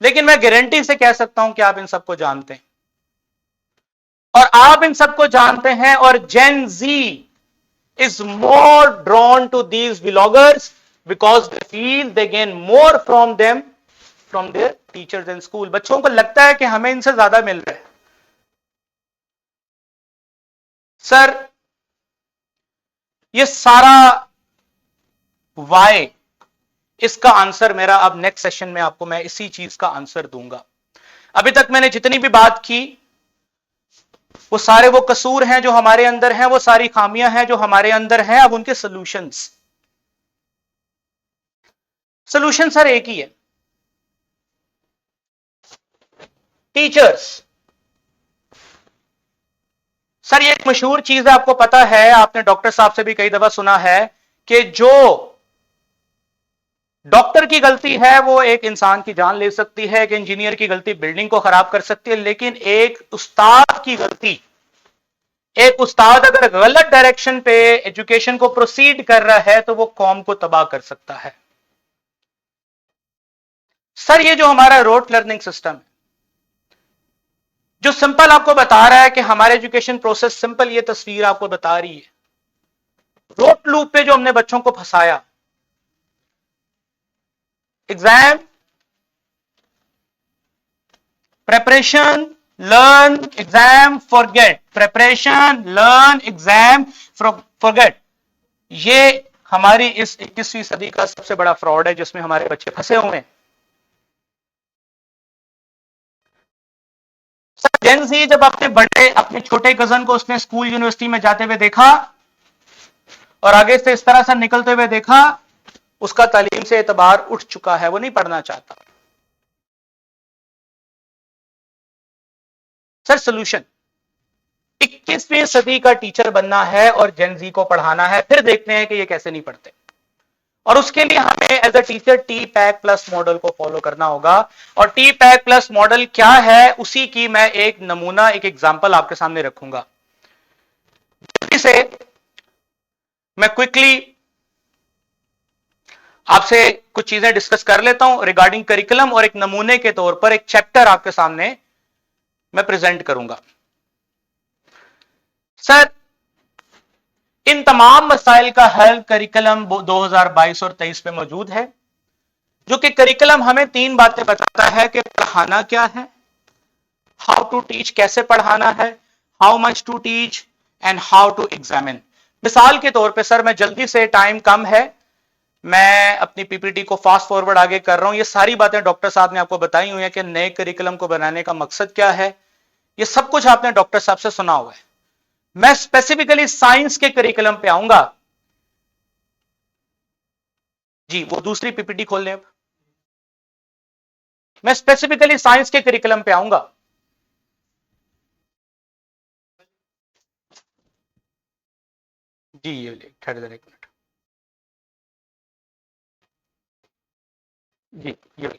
लेकिन मैं गारंटी से कह सकता हूं कि आप इन सबको जानते हैं, और आप इन सबको जानते हैं। और जेन जी is more drawn to these vloggers because they feel they gain more from them from their teachers in school. बच्चों को लगता है कि हमें इनसे ज्यादा मिल रहा है। सर ये सारा वाई, इसका आंसर मेरा अब नेक्स्ट सेशन में आपको मैं इसी चीज का आंसर दूंगा। अभी तक मैंने जितनी भी बात की वो सारे वो कसूर हैं जो हमारे अंदर हैं, वो सारी खामियां हैं जो हमारे अंदर हैं। अब उनके सॉल्यूशंस, सॉल्यूशन सर एक ही है, टीचर्स। सर ये एक मशहूर चीज है, आपको पता है, आपने डॉक्टर साहब से भी कई दफा सुना है कि जो डॉक्टर की गलती है वो एक इंसान की जान ले सकती है, एक इंजीनियर की गलती बिल्डिंग को खराब कर सकती है, लेकिन एक उस्ताद की गलती, एक उस्ताद अगर गलत डायरेक्शन पे एजुकेशन को प्रोसीड कर रहा है तो वो कौम को तबाह कर सकता है। सर ये जो हमारा रोट लर्निंग सिस्टम है, जो सिंपल आपको बता रहा है कि हमारे एजुकेशन प्रोसेस सिंपल, ये तस्वीर आपको बता रही है, रोट लूप पे जो हमने बच्चों को फंसाया, exam, preparation, learn, exam, forget, preparation, learn, exam, forget. ये हमारी इस 21वीं सदी का सबसे बड़ा फ्रॉड है जिसमें हमारे बच्चे फंसे हुए हैं। जेन ज़ी जब अपने छोटे कजन को उसने स्कूल यूनिवर्सिटी में जाते हुए देखा और आगे से इस तरह से निकलते हुए देखा, उसका तालीम से एतबार उठ चुका है, वो नहीं पढ़ना चाहता। सर सॉल्यूशन, 21वीं सदी का टीचर बनना है और जेन ज़ी को पढ़ाना है, फिर देखते हैं कि ये कैसे नहीं पढ़ते। और उसके लिए हमें as a teacher T pack plus model को फॉलो करना होगा। और टी पैक प्लस मॉडल क्या है, उसी की मैं एक नमूना, एक एग्जांपल आपके सामने रखूंगा। जल्दी से मैं क्विकली आपसे कुछ चीजें डिस्कस कर लेता हूं रिगार्डिंग करिकुलम, और एक नमूने के तौर पर एक चैप्टर आपके सामने मैं प्रेजेंट करूंगा। सर इन तमाम मसाइल का हल करिकुलम 2022 और 23 में मौजूद है, जो कि करिकुलम हमें 3 बातें बताता है कि पढ़ाना क्या है, हाउ टू टीच, कैसे पढ़ाना है, how much to teach, and how to examine. मिसाल के तौर पे सर, मैं जल्दी से, टाइम कम है, मैं अपनी पीपीटी को फास्ट फॉरवर्ड आगे कर रहा हूं। ये सारी बातें डॉक्टर साहब ने आपको बताई हुई है कि नए करिकुलम को बनाने का मकसद क्या है, ये सब कुछ आपने डॉक्टर साहब से सुना हुआ है। मैं स्पेसिफिकली साइंस के करिकुलम पे आऊंगा जी वो दूसरी पीपीटी खोल लें। अब मैं स्पेसिफिकली साइंस के करिकुलम पे आऊंगा। जी ये ठहर एक मिनट। जी ये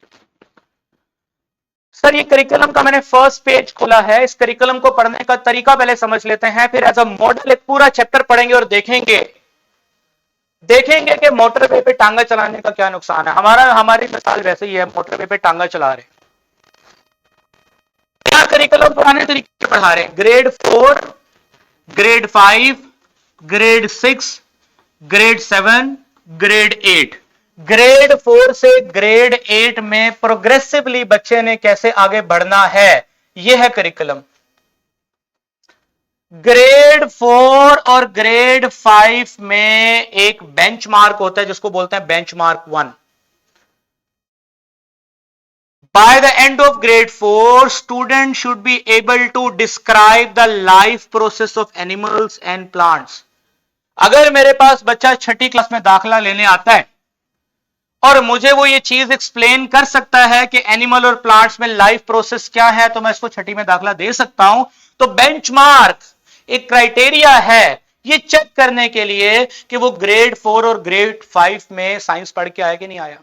सर ये करिकुलम का मैंने फर्स्ट पेज खोला है। इस करिकुलम को पढ़ने का तरीका पहले समझ लेते हैं, फिर एज अ मॉडल एक पूरा चैप्टर पढ़ेंगे और देखेंगे कि मोटरवे पे टांगा चलाने का क्या नुकसान है। हमारी मिसाल वैसे ही है, मोटरवे पे टांगा चला रहे हैं। क्या करिकुलम पुराने तरीके से पढ़ा रहे हैं, grade 4, grade 5, grade 6, grade 7, grade 8। Grade 4 से ग्रेड 8 में प्रोग्रेसिवली बच्चे ने कैसे आगे बढ़ना है, यह है करिकुलम। ग्रेड 4 और ग्रेड 5 में एक बेंचमार्क होता है जिसको बोलते हैं benchmark 1। By the end of grade 4, student should be able to describe the life process of animals and plants. अगर मेरे पास बच्चा छठी क्लास में दाखिला लेने आता है और मुझे वो ये चीज एक्सप्लेन कर सकता है कि एनिमल और प्लांट्स में लाइफ प्रोसेस क्या है, तो मैं इसको छठी में दाखिला दे सकता हूं। तो बेंचमार्क एक क्राइटेरिया है ये चेक करने के लिए कि वो ग्रेड 4 और ग्रेड 5 में साइंस पढ़ के आया कि नहीं आया।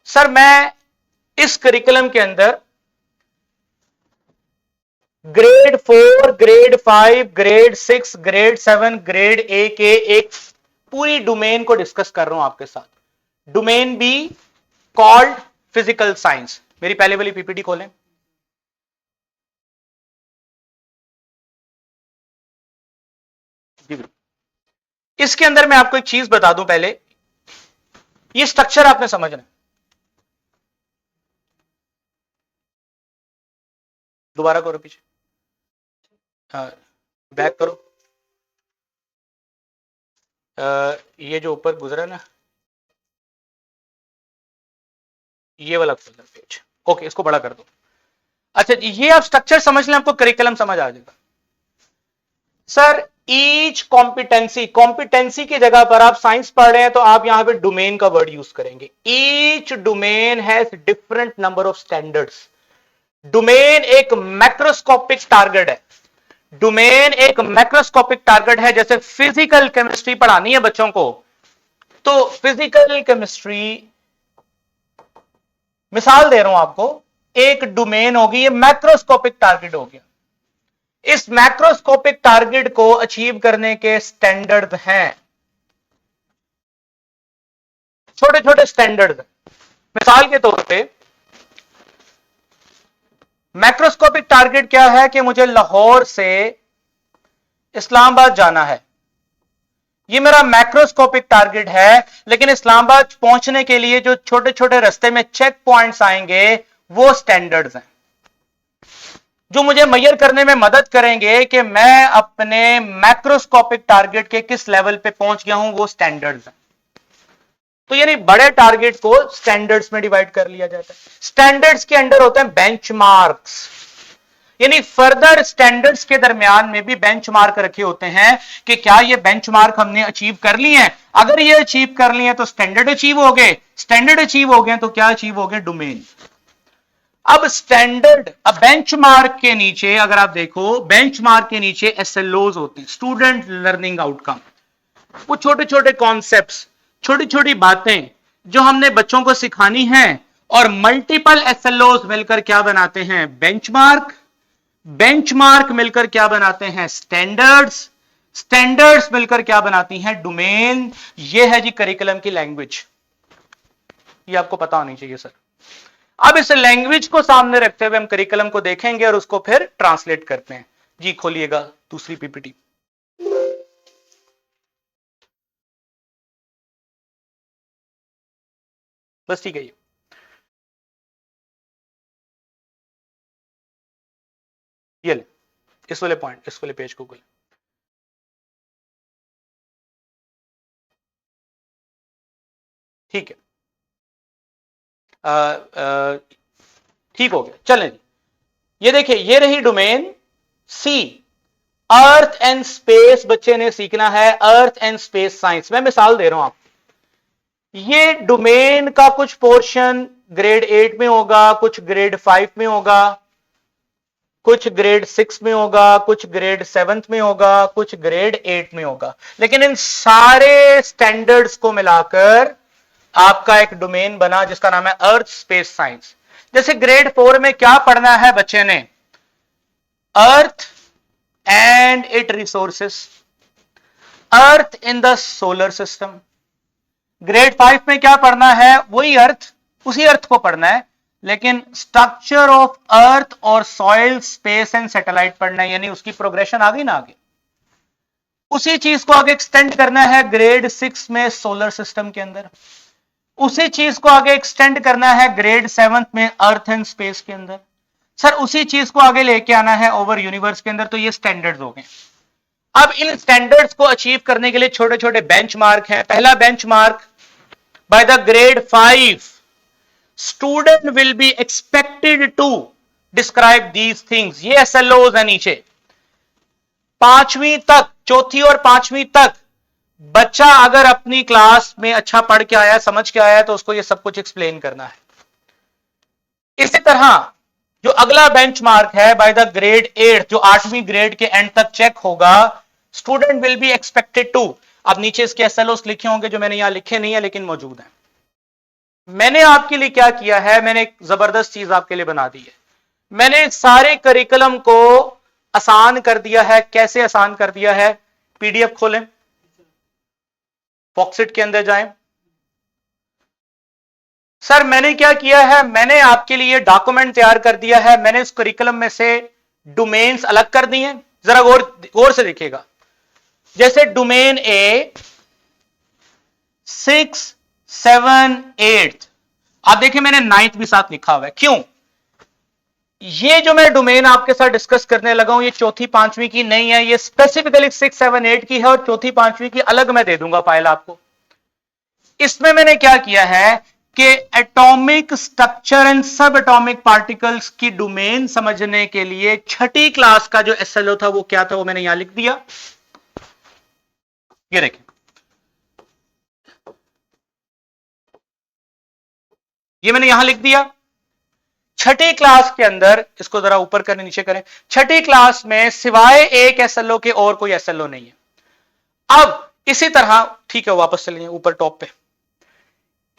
सर मैं इस करिकुलम के अंदर grade 4, grade 5, grade 6, grade 7, grade 8 के एक पूरी डोमेन को डिस्कस कर रहा हूं आपके साथ। Domain be called physical science. मेरी पहले वाली पीपीटी खोलें। जी इसके अंदर मैं आपको एक चीज बता दूं पहले, ये स्ट्रक्चर आपने समझना है। दोबारा करो पीछे, बैक करो। ये जो ऊपर गुजरा ना, ये वाला पेज, ओके इसको बड़ा कर दो। अच्छा ये आप स्ट्रक्चर समझ लें, आपको करिकुलम समझ आ जाएगा। सर ईच कॉम्पिटेंसी की जगह पर आप साइंस पढ़ रहे हैं तो आप यहां पे डोमेन का वर्ड यूज करेंगे। Each domain has different number of standards. Domain एक मैक्रोस्कोपिक टारगेट है। डोमेन एक मैक्रोस्कोपिक टारगेट है। जैसे फिजिकल केमिस्ट्री पढ़ानी है बच्चों को, तो फिजिकल केमिस्ट्री मिसाल दे रहा हूं आपको, एक डोमेन होगी, ये मैक्रोस्कोपिक टारगेट हो गया। इस मैक्रोस्कोपिक टारगेट को अचीव करने के स्टैंडर्ड हैं, छोटे छोटे स्टैंडर्ड। मिसाल के तौर पे मैक्रोस्कोपिक टारगेट क्या है कि मुझे लाहौर से इस्लामाबाद जाना है, ये मेरा मैक्रोस्कोपिक टारगेट है। लेकिन इस्लामाबाद पहुंचने के लिए जो छोटे छोटे रास्ते में चेक पॉइंट्स आएंगे वो स्टैंडर्ड्स हैं, जो मुझे मेजर करने में मदद करेंगे कि मैं अपने मैक्रोस्कोपिक टारगेट के किस लेवल पे पहुंच गया हूं, वो स्टैंडर्ड्स हैं। तो यानी बड़े टारगेट को स्टैंडर्ड्स में डिवाइड कर लिया जाता है। स्टैंडर्ड्स के अंडर होते हैं बेंचमार्क्स, यानी फर्दर स्टैंडर्ड्स के दरमियान में भी बेंचमार्क रखे होते हैं कि क्या ये बेंचमार्क हमने अचीव कर लिए हैं। अगर ये अचीव कर लिए हैं तो स्टैंडर्ड अचीव हो गए, स्टैंडर्ड अचीव हो गए तो क्या अचीव हो गए, डोमेन। अब स्टैंडर्ड, अब बेंचमार्क के नीचे अगर आप देखो, बेंचमार्क के नीचे एसएलओज होते हैं, स्टूडेंट लर्निंग आउटकम। वो छोटे छोटे कॉन्सेप्ट्स, छोटी छोटी बातें जो हमने बच्चों को सिखानी है, और मल्टीपल एसएलओज मिलकर क्या बनाते हैं, बेंचमार्क। बेंचमार्क मिलकर क्या बनाते हैं, स्टैंडर्ड्स। स्टैंडर्ड्स मिलकर क्या बनाती हैं, डोमेन। ये है जी करिकुलम की लैंग्वेज, ये आपको पता होनी चाहिए सर। अब इस लैंग्वेज को सामने रखते हुए हम करिकुलम को देखेंगे और उसको फिर ट्रांसलेट करते हैं। जी खोलिएगा दूसरी पीपीटी। बस ठीक है, ये ले, इस वाले पॉइंट, इस वाले पेज को खोलें। ठीक है, ठीक हो गया, चलें जी। ये देखिए, ये रही domain C, earth and space बच्चे ने सीखना है, अर्थ एंड स्पेस साइंस। मैं मिसाल दे रहा हूं आपको, ये डोमेन का कुछ पोर्शन ग्रेड 8 में होगा, कुछ ग्रेड 5 में होगा, कुछ ग्रेड 6 में होगा, कुछ ग्रेड 7 में होगा, कुछ ग्रेड 8 में होगा, लेकिन इन सारे स्टैंडर्ड्स को मिलाकर आपका एक डोमेन बना जिसका नाम है अर्थ स्पेस साइंस। जैसे ग्रेड 4 में क्या पढ़ना है बच्चे ने? Earth and it resources, earth in the solar system. Grade 5 में क्या पढ़ना है? वही अर्थ, उसी अर्थ को पढ़ना है, लेकिन स्ट्रक्चर ऑफ अर्थ और सॉइल, स्पेस एंड सैटेलाइट पढ़ना है, यानी उसकी प्रोग्रेशन आ गई ना आगे। उसी चीज को आगे एक्सटेंड करना है ग्रेड 6 में सोलर सिस्टम के अंदर, उसी चीज को आगे एक्सटेंड करना है ग्रेड 7 में अर्थ एंड स्पेस के अंदर। सर उसी चीज को आगे लेके आना है ओवर यूनिवर्स के अंदर। तो ये स्टैंडर्ड्स हो गए। अब इन स्टैंडर्ड्स को अचीव करने के लिए छोटे छोटे बेंचमार्क हैं। पहला benchmark, by the grade 5 student will be expected to describe these things. ये एसएलओज है नीचे। 5वीं तक, चौथी और 5वीं तक बच्चा अगर अपनी क्लास में अच्छा पढ़ के आया, समझ के आया, तो उसको ये सब कुछ एक्सप्लेन करना है। इसी तरह जो अगला बेंचमार्क है, बाय द ग्रेड 8, जो 8वीं ग्रेड के एंड तक चेक होगा, student will be expected to. अब नीचे इसके एसएलओस लिखे होंगे जो मैंने यहां लिखे नहीं है लेकिन मौजूद है। मैंने आपके लिए क्या किया है? मैंने एक जबरदस्त चीज आपके लिए बना दी है। मैंने सारे करिकुलम को आसान कर दिया है। कैसे आसान कर दिया है? पीडीएफ खोलें, फॉक्सिट के अंदर जाएं। सर मैंने क्या किया है? मैंने आपके लिए डॉक्यूमेंट तैयार कर दिया है। मैंने उस करिकुलम में से डोमेन्स अलग कर दिए हैं। जरा गौर से देखिएगा। जैसे डोमेन ए 6, 7, 8, आप देखिए मैंने 9th भी साथ लिखा हुआ है। क्यों? ये जो मैं डोमेन आपके साथ डिस्कस करने लगा हूं, ये चौथी 5वीं की नहीं है, ये स्पेसिफिकली 6, 7, 8 की है, और चौथी 5वीं की अलग मैं दे दूंगा फाइल आपको। इसमें मैंने क्या किया है कि एटॉमिक स्ट्रक्चर एंड सब एटॉमिक पार्टिकल्स की डोमेन समझने के लिए 6ठी क्लास का जो एसएलओ था वो क्या था, वो मैंने यहां लिख दिया। ये देखिए, ये मैंने यहां लिख दिया। 6ठी क्लास के अंदर, इसको जरा ऊपर करें, नीचे करें, 6ठी क्लास में सिवाय एक एसएलओ के और कोई एसएलओ नहीं है। अब इसी तरह, ठीक है, वापस चलिए ऊपर टॉप पे।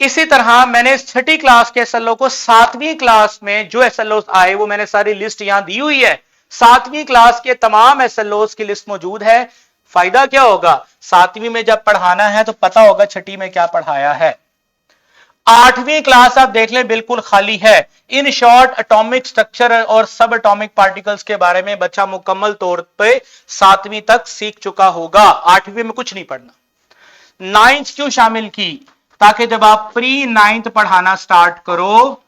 इसी तरह मैंने 6ठी क्लास के एसएलओ को 7वीं क्लास में जो एसएलओ आए वो मैंने सारी लिस्ट यहां दी हुई है। 7वीं क्लास के तमाम एसएलओ की लिस्ट मौजूद है। फायदा क्या होगा? 7वीं में जब पढ़ाना है तो पता होगा 6ठी में क्या पढ़ाया है। 8वीं क्लास आप देख लें, बिल्कुल खाली है। इन शॉर्ट एटॉमिक स्ट्रक्चर और सब एटॉमिक पार्टिकल्स के बारे में बच्चा मुकम्मल तौर पे 7वीं तक सीख चुका होगा। 8वीं में कुछ नहीं पढ़ना। 9th क्यों शामिल की? ताकि जब आप प्री 9th पढ़ाना स्टार्ट करो,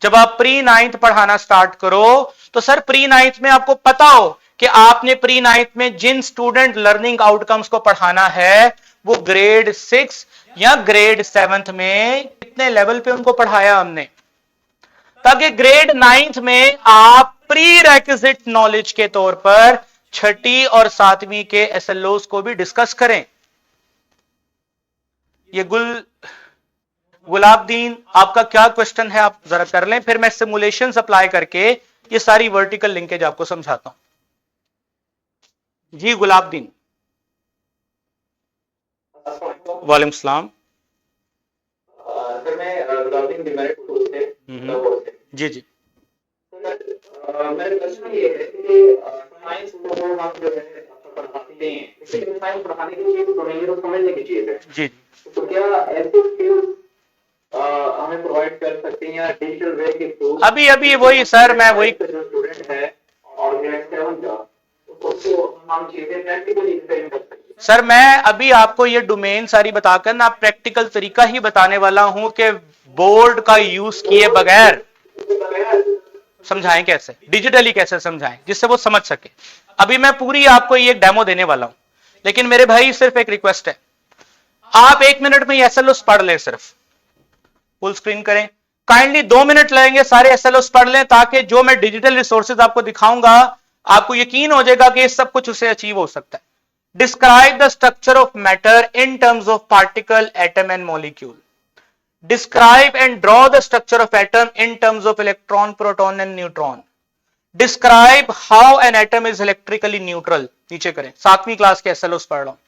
जब आप प्री 9th पढ़ाना स्टार्ट करो तो सर प्री 9th में आपको पता हो कि आपने प्री 9th में जिन स्टूडेंट लर्निंग आउटकम्स को पढ़ाना है वो ग्रेड 6 या ग्रेड 7 में कितने लेवल पे उनको पढ़ाया हमने, ताकि ग्रेड 9th में आप प्री रेक्विजिट नॉलेज के तौर पर 6ठी और 7वीं के एसएलओस को भी डिस्कस करें। ये गुलाबदीन, आपका क्या क्वेश्चन है आप जरा कर लें, फिर मैं सिमुलेशन अप्लाई करके ये सारी वर्टिकल लिंकेज आपको समझाता हूं। जी गुलाबदीन। वालेकुम सलाम। सर मैं गुलाबदीन डिमेरिट से जी जी। मेरा क्वेश्चन ये है कि साइंस को हम जो है पढ़ाते हैं, लेकिन साइंस पढ़ाने के लिए डोमेन को समझने की चीज है जी। तो क्या ऐसे स्किल्स हमें प्रोवाइड कर सकते हैं या डिजिटल वे के थ्रू? अभी वही सर, मैं वही जो स्टूडेंट है और ग्रेड 7 का, उसको हम चीजें प्रैक्टिकली एक्सपेरिमेंट कर सकते हैं। सर मैं अभी आपको ये डोमेन सारी बताकर ना प्रैक्टिकल तरीका ही बताने वाला हूं कि बोर्ड का यूज किए बगैर समझाएं कैसे, डिजिटली कैसे समझाएं जिससे वो समझ सके। अभी मैं पूरी आपको ये डेमो देने वाला हूं, लेकिन मेरे भाई सिर्फ एक रिक्वेस्ट है, आप 1 मिनट में एसएलओस पढ़ लें, सिर्फ फुल स्क्रीन करें, काइंडली 2 मिनट लगेंगे, सारे एसएलओस पढ़ लें ताकि जो मैं डिजिटल रिसोर्सेज आपको दिखाऊंगा आपको यकीन हो जाएगा कि सब कुछ उससे अचीव हो सकता है। Describe the structure of matter in terms of particle, atom and molecule. Describe and draw the structure of atom in terms of electron, proton and neutron. Describe how an atom is electrically neutral. नीचे करें, 7वीं class के एसएलओस पढ़ रहा हूं।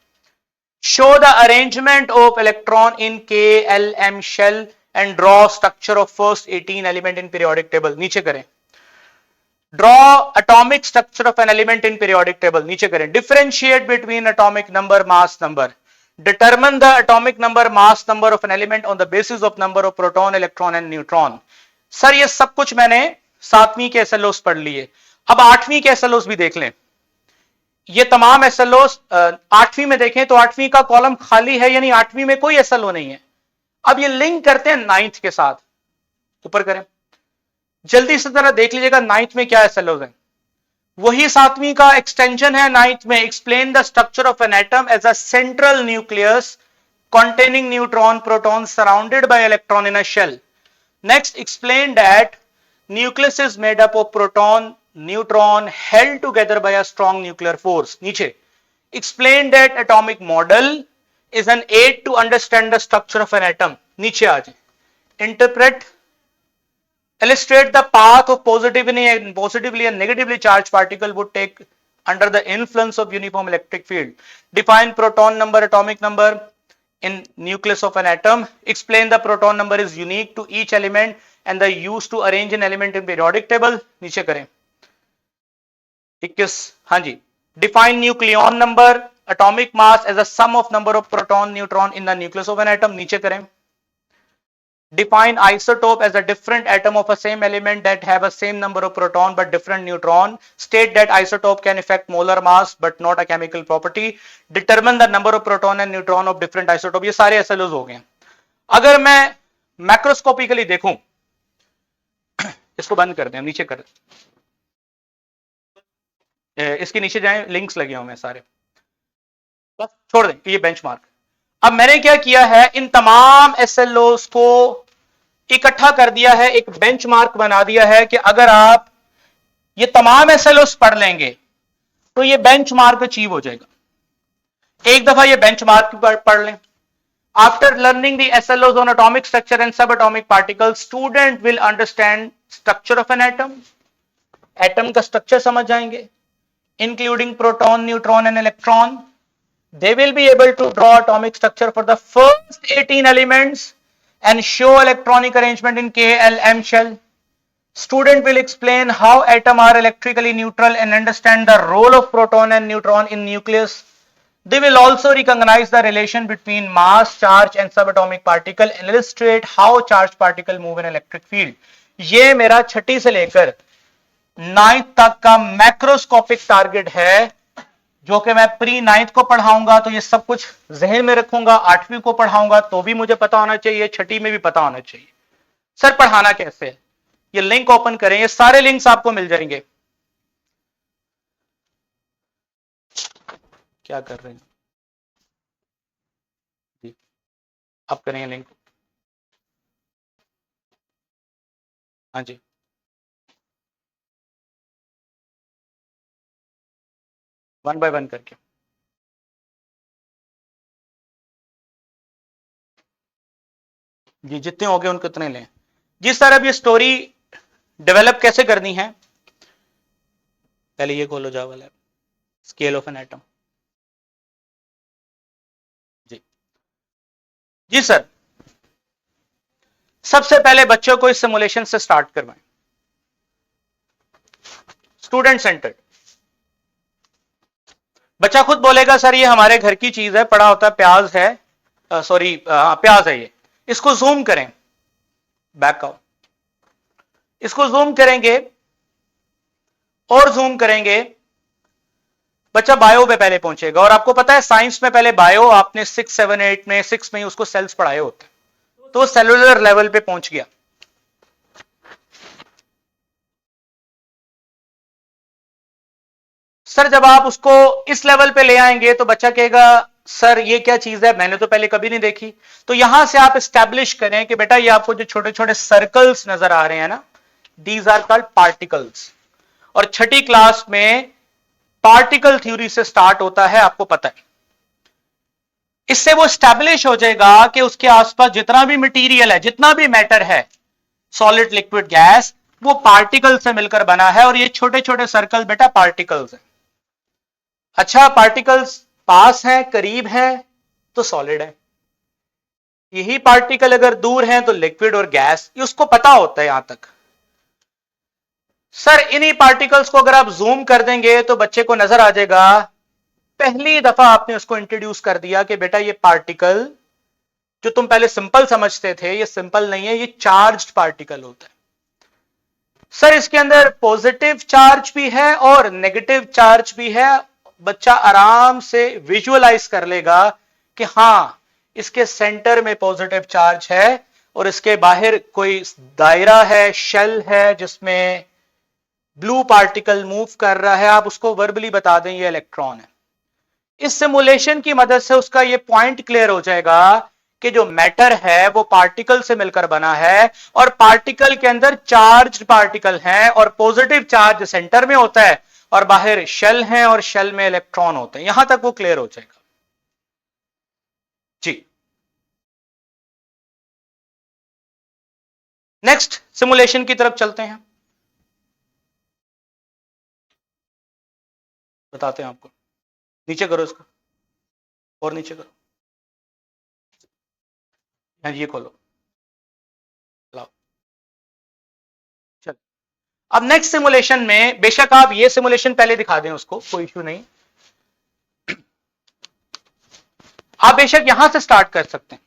Show the arrangement of electron in K, L, M shell and draw structure of first 18 element in periodic table. नीचे करें। Draw atomic structure of an element in periodic table. नीचे करें। Differentiate between atomic number, mass number. Determine the atomic number, mass number of an element on the basis of number of proton, electron and neutron. Sir ये सब कुछ मैंने 7वीं के एसएलओस पढ़ लिए। अब 8वीं के एसएलओस भी देख लें। ये तमाम एसएलओ 8वीं में देखें तो 8वीं का कॉलम खाली है, यानी 8वीं में कोई एसएलओ नहीं है। अब ये लिंक करते हैं 9th के साथ। ऊपर करें, जल्दी से जरा देख लीजिएगा 9th में क्या एसएलओ है। वही 7वीं का एक्सटेंशन है 9th में। Explain the structure of an atom as a central nucleus containing neutron, proton surrounded by electron in a shell. Next, explain that nucleus is made up of proton, neutron held together by a strong nuclear force. नीचे, explain that atomic model is an aid to understand the structure of an atom. नीचे आ जाए, interpret, illustrate the path of positively and negatively charged particle would take under the influence of uniform electric field. Define proton number, atomic number in nucleus of an atom. Explain the proton number is unique to each element and the use to arrange an element in periodic table. नीचे करें 21, हाँ जी। Define nucleon number, atomic mass as a sum of number of proton, neutron in the nucleus of an atom. नीचे करें। Define isotope as a different atom of a same element that have a same number of proton but different neutron. State that isotope can affect molar mass but not a chemical property. Determine the number of proton and neutron of different isotope. ये सारे एसएलओज हो गए। अगर मैं macroscopically देखूं, इसको बंद कर दें, नीचे कर, इसके नीचे जाएं, लिंक्स लगे हुए हैं सारे, बस छोड़ दें कि ये बेंचमार्क। अब मैंने क्या किया है, इन तमाम एसएलओस को इकट्ठा कर दिया है, एक बेंचमार्क बना दिया है कि अगर आप ये तमाम एसएलओस पढ़ लेंगे तो ये बेंचमार्क अचीव हो जाएगा। एक दफा ये बेंचमार्क पढ़ लें। After learning the SLOs on atomic structure and subatomic particles, student will understand structure of an atom. Atom का structure समझ जाएंगे, including proton, neutron and electron. They will be able to draw atomic structure for the first 18 elements and show electronic arrangement in K, L, M shell. Student will explain how atoms are electrically neutral and understand the role of proton and neutron in nucleus. They will also recognize the relation between mass, charge and subatomic particle and illustrate how charged particle move in electric field. ये मेरा 6ठी से लेकर 9th तक का macroscopic target है, जो कि मैं प्री 9th को पढ़ाऊंगा तो ये सब कुछ जहन में रखूंगा। 8वीं को पढ़ाऊंगा तो भी मुझे पता होना चाहिए, 6ठी में भी पता होना चाहिए। सर पढ़ाना कैसे है, ये लिंक ओपन करें, ये सारे लिंक्स आपको मिल जाएंगे। क्या कर रहे हैं जी, आप करेंगे लिंक, हाँ जी। वन बाय वन करके जी, जितने हो गए उनके उतने लें जी। सर अब ये स्टोरी डेवलप कैसे करनी है, पहले ये खोलो Java lab, scale of an atom. जी सर, सबसे पहले बच्चों को इस सिमुलेशन से स्टार्ट करवाएं, स्टूडेंट सेंटर्ड। बच्चा खुद बोलेगा सर ये हमारे घर की चीज है, पड़ा होता है, प्याज है, सॉरी प्याज है, ये इसको जूम करें, बैक आओ, इसको जूम करेंगे और जूम करेंगे, बच्चा बायो पे पहले पहुंचेगा। और आपको पता है साइंस में पहले बायो आपने 6, 7, 8 में 6 में उसको सेल्स पढ़ाए होते हैं, तो सेलुलर लेवल पे पहुंच गया। सर जब आप उसको इस लेवल पे ले आएंगे तो बच्चा कहेगा सर ये क्या चीज है, मैंने तो पहले कभी नहीं देखी। तो यहां से आप एस्टैब्लिश करें कि बेटा ये आपको जो छोटे छोटे सर्कल्स नजर आ रहे हैं ना, दीज आर कॉल्ड पार्टिकल्स। और छठी क्लास में पार्टिकल थ्योरी से स्टार्ट होता है, आपको पता है। इससे वो स्टैब्लिश हो जाएगा कि उसके आसपास जितना भी मटेरियल है, जितना भी मैटर है, सॉलिड लिक्विड गैस, वो पार्टिकल से मिलकर बना है। और ये छोटे छोटे सर्कल बेटा पार्टिकल्स हैं। अच्छा, पार्टिकल्स पास हैं, करीब हैं, तो सॉलिड है। यही पार्टिकल अगर दूर हैं तो लिक्विड और गैस, ये उसको पता होता है यहां तक। सर इन्हीं पार्टिकल्स को अगर आप जूम कर देंगे तो बच्चे को नजर आ जाएगा, पहली दफा आपने उसको इंट्रोड्यूस कर दिया कि बेटा ये पार्टिकल जो तुम पहले सिंपल समझते थे, ये सिंपल नहीं है, ये चार्ज्ड पार्टिकल होता है। सर इसके अंदर पॉजिटिव चार्ज भी है और नेगेटिव चार्ज भी है। बच्चा आराम से विजुअलाइज कर लेगा कि हां इसके सेंटर में पॉजिटिव चार्ज है और इसके बाहर कोई दायरा है, शेल है, जिसमें ब्लू पार्टिकल मूव कर रहा है। आप उसको वर्बली बता दें ये इलेक्ट्रॉन है। इस सिमुलेशन की मदद से उसका ये पॉइंट क्लियर हो जाएगा कि जो मैटर है वो पार्टिकल से मिलकर बना है और पार्टिकल के अंदर चार्ज्ड पार्टिकल हैं और पॉजिटिव चार्ज सेंटर में होता है और बाहर शेल हैं और शेल में इलेक्ट्रॉन होते हैं। यहां तक वो क्लियर हो जाएगा जी। नेक्स्ट सिमुलेशन की तरफ चलते हैं, बताते हैं आपको। नीचे करो इसको, और नीचे करो, ये खोलो, लाओ। चल, अब नेक्स्ट सिमुलेशन में बेशक आप ये सिमुलेशन पहले दिखा दें उसको, कोई इश्यू नहीं, आप बेशक यहां से स्टार्ट कर सकते हैं।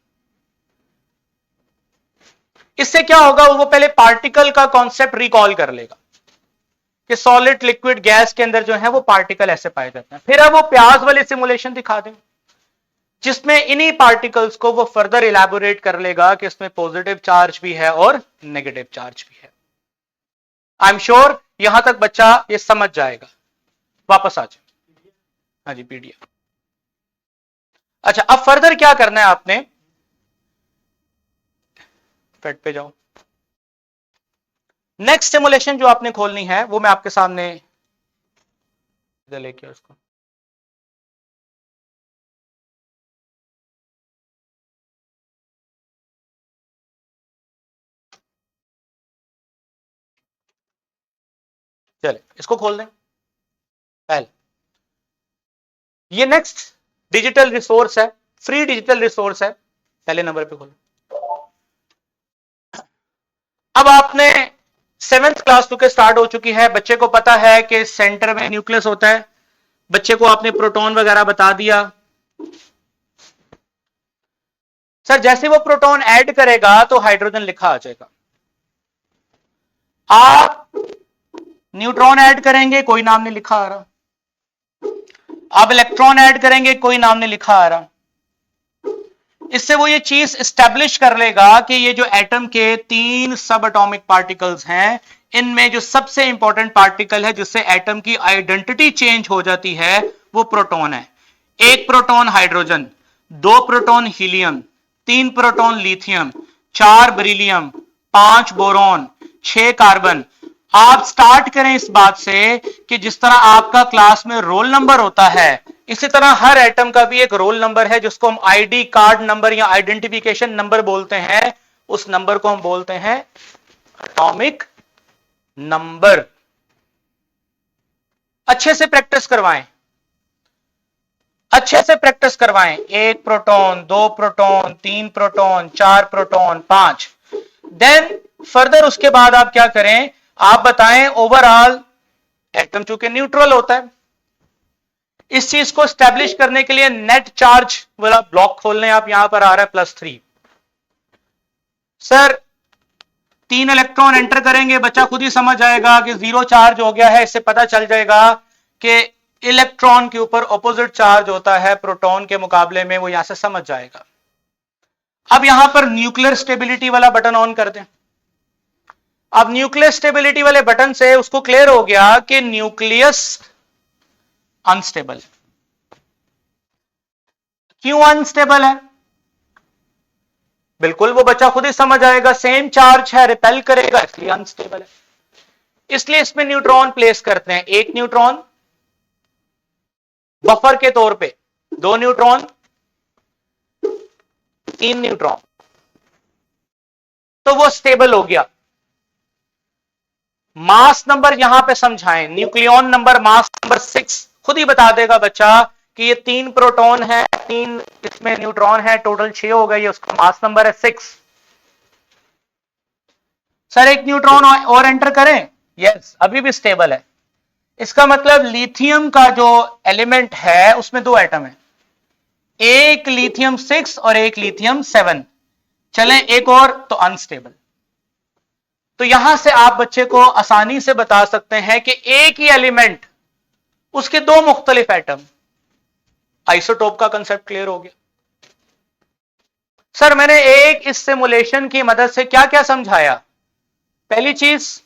इससे क्या होगा, वो पहले पार्टिकल का कॉन्सेप्ट रिकॉल कर लेगा कि सॉलिड लिक्विड गैस के अंदर जो है वो पार्टिकल ऐसे पाए जाते हैं। फिर अब वो प्याज वाले सिमुलेशन दिखा दें जिसमें इन्हीं पार्टिकल्स को वो फर्दर इलैबोरेट कर लेगा कि इसमें पॉजिटिव चार्ज भी है और नेगेटिव चार्ज भी है। आई एम श्योर यहां तक बच्चा ये समझ जाएगा। वापस आ जाए, हाँ जी पीडीएफ। अच्छा, अब फर्दर क्या करना है आपने, फेट पे जाओ। नेक्स्ट सिमुलेशन जो आपने खोलनी है वो मैं आपके सामने लेके उसको, चले इसको खोल दें पहले। ये नेक्स्ट डिजिटल रिसोर्स है, फ्री डिजिटल रिसोर्स है, पहले नंबर पे खोलो। अब आपने 7th क्लास चूंकि स्टार्ट हो चुकी है, बच्चे को पता है कि सेंटर में न्यूक्लियस होता है, बच्चे को आपने प्रोटॉन वगैरह बता दिया। सर जैसे वो प्रोटॉन ऐड करेगा तो हाइड्रोजन लिखा आ जाएगा। आप न्यूट्रॉन ऐड करेंगे, कोई नाम नहीं लिखा आ रहा। आप इलेक्ट्रॉन ऐड करेंगे, कोई नाम नहीं लिखा आ रहा। इससे वो ये चीज एस्टैब्लिश कर लेगा कि ये जो एटम के 3 सब एटॉमिक पार्टिकल्स हैं, इनमें जो सबसे इंपॉर्टेंट पार्टिकल है जिससे एटम की आइडेंटिटी चेंज हो जाती है वो प्रोटॉन है। 1 proton hydrogen, 2 proton helium, 3 proton lithium, 4 beryllium, 5 boron, 6 carbon. आप स्टार्ट करें इस बात से कि जिस तरह आपका क्लास में रोल नंबर होता है, इसी तरह हर एटम का भी एक रोल नंबर है जिसको हम आईडी कार्ड नंबर या आइडेंटिफिकेशन नंबर बोलते हैं। उस नंबर को हम बोलते हैं एटॉमिक नंबर। अच्छे से प्रैक्टिस करवाएं, अच्छे से प्रैक्टिस करवाएं। 1 proton, 2 proton, 3 proton, 4 proton, 5। Then further उसके बाद आप क्या करें, आप बताएं ओवरऑल एटम चूंकि न्यूट्रल होता है, इस चीज को स्टैब्लिश करने के लिए नेट चार्ज वाला ब्लॉक खोल लें आप। यहां पर आ रहा है +3। सर 3 इलेक्ट्रॉन एंटर करेंगे, बच्चा खुद ही समझ जाएगा कि 0 चार्ज हो गया है। इससे पता चल जाएगा कि इलेक्ट्रॉन के ऊपर ऑपोजिट चार्ज होता है प्रोटॉन के मुकाबले में, वो यहां से समझ जाएगा। अब यहां पर न्यूक्लियर स्टेबिलिटी वाला बटन ऑन कर दें। अब न्यूक्लियर स्टेबिलिटी वाले बटन से उसको क्लियर हो गया कि न्यूक्लियस अनस्टेबल। क्यों अनस्टेबल है? बिल्कुल वो बच्चा खुद ही समझ आएगा, सेम चार्ज है, रिपेल करेगा, इसलिए अनस्टेबल है। इसलिए इसमें न्यूट्रॉन प्लेस करते हैं, एक न्यूट्रॉन बफर के तौर पे, 2 न्यूट्रॉन, 3 न्यूट्रॉन, तो वो स्टेबल हो गया। मास नंबर यहां पे समझाएं, न्यूक्लियॉन नंबर, मास नंबर 6 खुद ही बता देगा बच्चा कि ये 3 प्रोटॉन है, 3 इसमें न्यूट्रॉन है, टोटल 6 हो गई, उसका मास नंबर है 6। सर एक न्यूट्रॉन और एंटर करें, यस, अभी भी स्टेबल है। इसका मतलब लिथियम का जो एलिमेंट है उसमें 2 एटम है, एक लिथियम 6 और एक लिथियम 7, चलें एक और तो अनस्टेबल। तो यहां से आप बच्चे को आसानी से बता सकते हैं कि एक ही एलिमेंट, उसके 2 मुख्तलिफ एटम, आइसोटोप का कंसेप्ट क्लियर हो गया। सर मैंने एक इस सिमुलेशन की मदद से क्या क्या समझाया? पहली चीज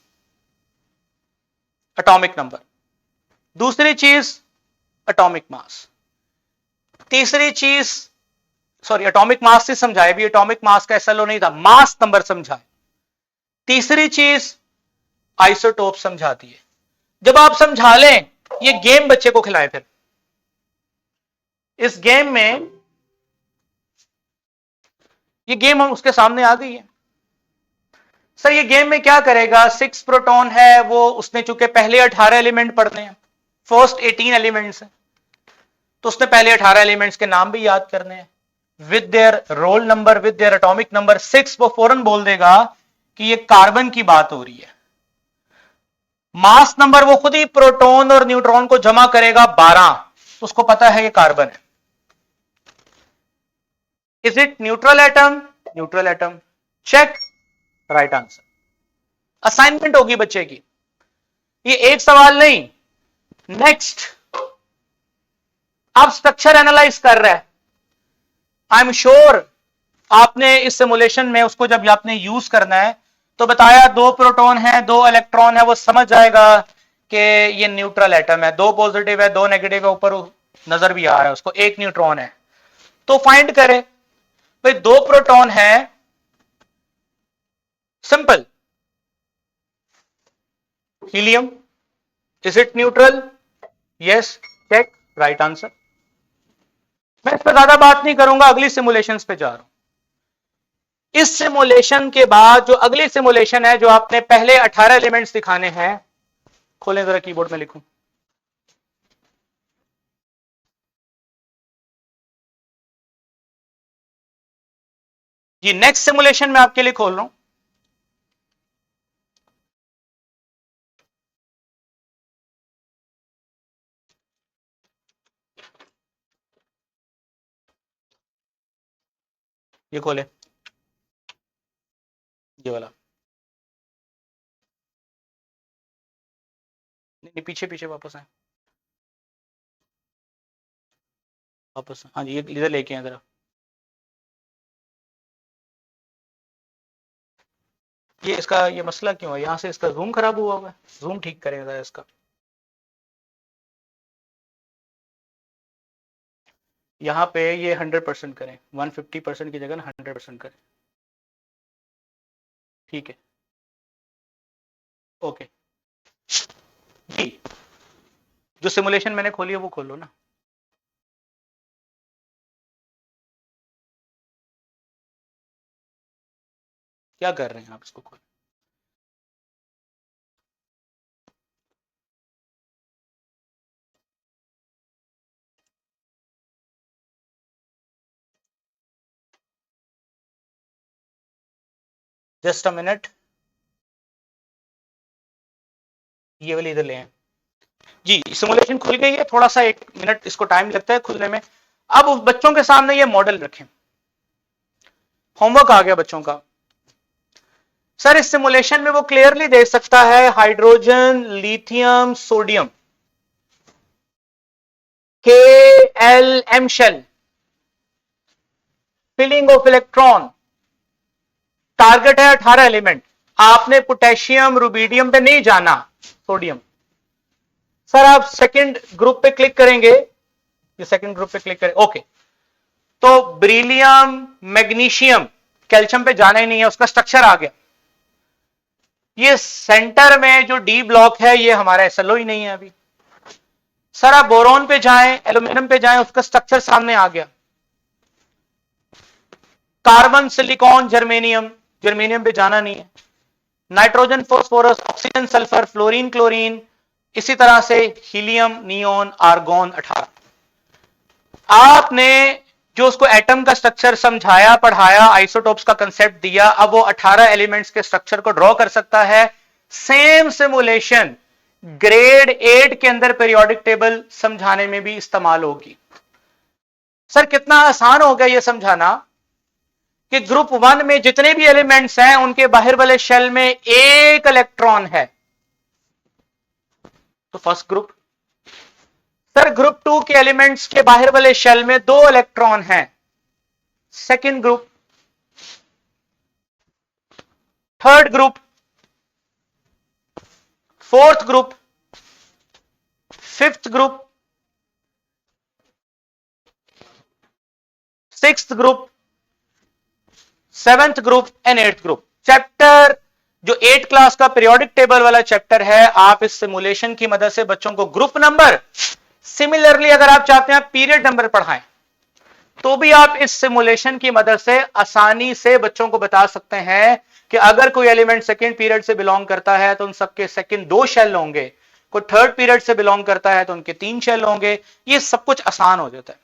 एटॉमिक नंबर, दूसरी चीज एटॉमिक मास, तीसरी चीज, सॉरी एटॉमिक मास से समझाया भी, एटॉमिक मास का एसएलओ नहीं था, मास नंबर समझाए। तीसरी चीज आइसोटोप समझाती है। जब आप समझा लें, ये गेम बच्चे को खिलाएं, फिर इस गेम में, ये गेम हम उसके सामने आ गई है। सर ये गेम में क्या करेगा? 6 प्रोटॉन है, वो उसने चूंकि पहले 18 एलिमेंट पढ़ने हैं, फर्स्ट 18 एलिमेंट्स हैं, तो उसने पहले 18 एलिमेंट्स के नाम भी याद करने हैं with their roll number, with their atomic number. 6 वो फौरन बोल देगा कि ये कार्बन की बात हो रही है। मास नंबर वो खुद ही प्रोटॉन और न्यूट्रॉन को जमा करेगा 12, तो उसको पता है ये कार्बन है। Is it neutral atom? Neutral atom, check, right answer. Assignment होगी बच्चे की, ये एक सवाल नहीं। नेक्स्ट, आप स्ट्रक्चर एनालाइज कर रहे हैं, आई एम श्योर आपने इस सिमुलेशन में उसको जब आपने यूज करना है तो बताया 2 प्रोटॉन है, 2 इलेक्ट्रॉन है, वो समझ जाएगा कि ये न्यूट्रल एटम है, 2 पॉजिटिव है, 2 नेगेटिव है, ऊपर नजर भी आ रहा है उसको, 1 न्यूट्रॉन है। तो फाइंड करें भाई, 2 प्रोटॉन है, simple, helium, is it neutral? Yes, check, right answer. मैं इस पर ज्यादा बात नहीं करूंगा, अगली सिमुलेशंस पे जा रहा हूं। इस सिमुलेशन के बाद जो अगली सिमुलेशन है, जो आपने पहले 18 एलिमेंट्स दिखाने हैं, खोलें जरा, कीबोर्ड में लिखूं, जी नेक्स्ट सिमुलेशन में आपके लिए खोल रहा हूं। ये खोले, ये वाला, नहीं पीछे पीछे वापस आए, वापस, हाँ जी, ये इधर लेके आए जरा। ये इसका ये मसला क्यों है? यहां से इसका जूम खराब हुआ है, जूम ठीक करेगा इसका। यहाँ पे ये 100% करें, 150% की जगह 100% करें, ठीक है, ओके जी। जो सिमुलेशन मैंने खोली है वो खोलो ना। क्या कर रहे हैं आप? इसको खोलो, जस्ट अ मिनट, ये वाली इधर ले आए जी। सिमुलेशन खुल गई है, थोड़ा सा 1 मिनट इसको टाइम लगता है खुलने में। अब बच्चों के सामने ये मॉडल रखें, होमवर्क आ गया बच्चों का। सर इस सिमुलेशन में वो क्लियरली देख सकता है hydrogen, lithium, sodium, KLM shell, filling of electron, target है 18 एलिमेंट। आपने पोटेशियम, रुबीडियम पे नहीं जाना, सोडियम। सर आप सेकंड ग्रुप पे क्लिक करेंगे, ये सेकंड ग्रुप पे क्लिक करें, ओके। तो ब्रिलियम, मैग्नीशियम, कैल्शियम पे जाना ही नहीं है, उसका स्ट्रक्चर आ गया। ये सेंटर में जो डी ब्लॉक है ये हमारा SLO ही नहीं है अभी। सर आप बोरोन पे जाएं, एल्यूमिनियम पे जाएं, उसका स्ट्रक्चर सामने आ गया। कार्बन, सिलिकॉन, जर्मेनियम, जर्मेनियम पे जाना नहीं है। Nitrogen, phosphorus, oxygen, sulphur, fluorine, chlorine, इसी तरह से हीलियम, नियोन, आर्गोन 18। आपने जो उसको एटम का स्ट्रक्चर समझाया, पढ़ाया, आइसोटोप्स का कंसेप्ट दिया, अब वो 18 एलिमेंट्स के स्ट्रक्चर को ड्रॉ कर सकता है। सेम सिमुलेशन ग्रेड 8 के अंदर पीरियोडिक टेबल समझाने में भी इस्तेमाल होगी। सर कितना आसान हो गया यह समझाना कि ग्रुप 1 में जितने भी एलिमेंट्स हैं उनके बाहर वाले शेल में एक इलेक्ट्रॉन है, तो फर्स्ट ग्रुप। सर ग्रुप 2 के एलिमेंट्स के बाहर वाले शेल में 2 इलेक्ट्रॉन हैं, second group. Third group, fourth group, fifth group, sixth group, seventh group and eighth group. Chapter जो 8 क्लास का पीरियोडिक टेबल वाला चैप्टर है, आप इस सिमुलेशन की मदद से बच्चों को ग्रुप नंबर, सिमिलरली अगर आप चाहते हैं पीरियड नंबर पढ़ाएं तो भी आप इस सिमुलेशन की मदद से आसानी से बच्चों को बता सकते हैं कि अगर कोई एलिमेंट सेकंड पीरियड से बिलोंग करता है तो उन सबके सेकंड 2 शेल होंगे, कोई थर्ड पीरियड से बिलोंग करता है तो उनके 3 शेल होंगे। ये सब कुछ आसान हो जाता है।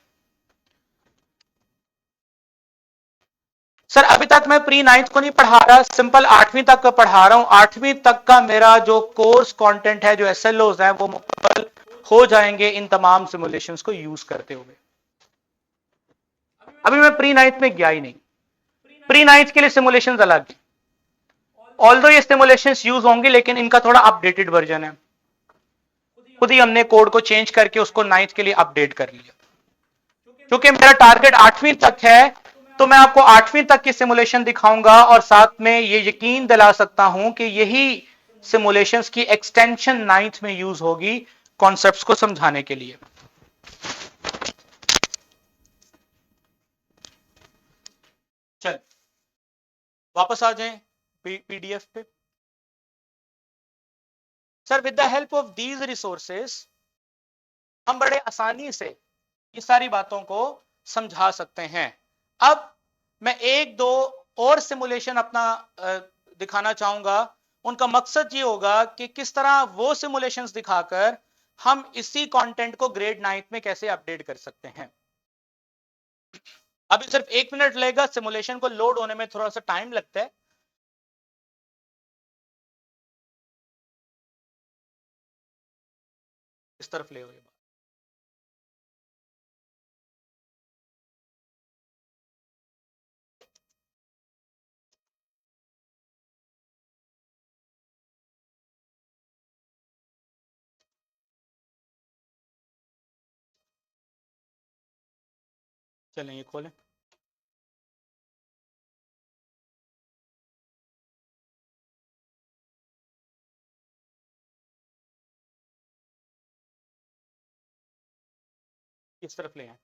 सर अभी तक मैं प्री 9th को नहीं पढ़ा रहा, सिंपल 8वीं तक का पढ़ा रहा हूं। 8वीं तक का मेरा जो कोर्स कंटेंट है, जो SLOs है, वो मुकम्मल हो जाएंगे इन तमाम सिमुलेशंस को यूज करते हुए। अभी मैं प्री 9th में गया ही नहीं। प्री 9th के लिए सिमुलेशंस अलग है, ऑल्दो ये सिमुलेशंस यूज होंगे लेकिन इनका थोड़ा अपडेटेड वर्जन है। खुद ही हमने कोड को चेंज करके उसको 9th के लिए अपडेट कर लिया। क्योंकि मेरा टारगेट 8वीं तक है तो मैं आपको 8वीं तक की सिमुलेशन दिखाऊंगा और साथ में ये यकीन दिला सकता हूं कि यही सिमुलेशंस की एक्सटेंशन 9th में यूज होगी कॉन्सेप्ट्स को समझाने के लिए। चल वापस आ जाएं PDF पे। Sir with the help of these resources हम बड़े आसानी से ये सारी बातों को समझा सकते हैं। अब मैं एक दो और सिमुलेशन अपना दिखाना चाहूंगा। उनका मकसद ये होगा कि किस तरह वो सिमुलेशंस दिखाकर हम इसी कंटेंट को ग्रेड 9th में कैसे अपडेट कर सकते हैं। अभी सिर्फ 1 मिनट लगेगा, सिमुलेशन को लोड होने में थोड़ा सा टाइम लगता है। इस तरफ ले हो ये बात। चलें ये खोलें। इस तरफ ले आए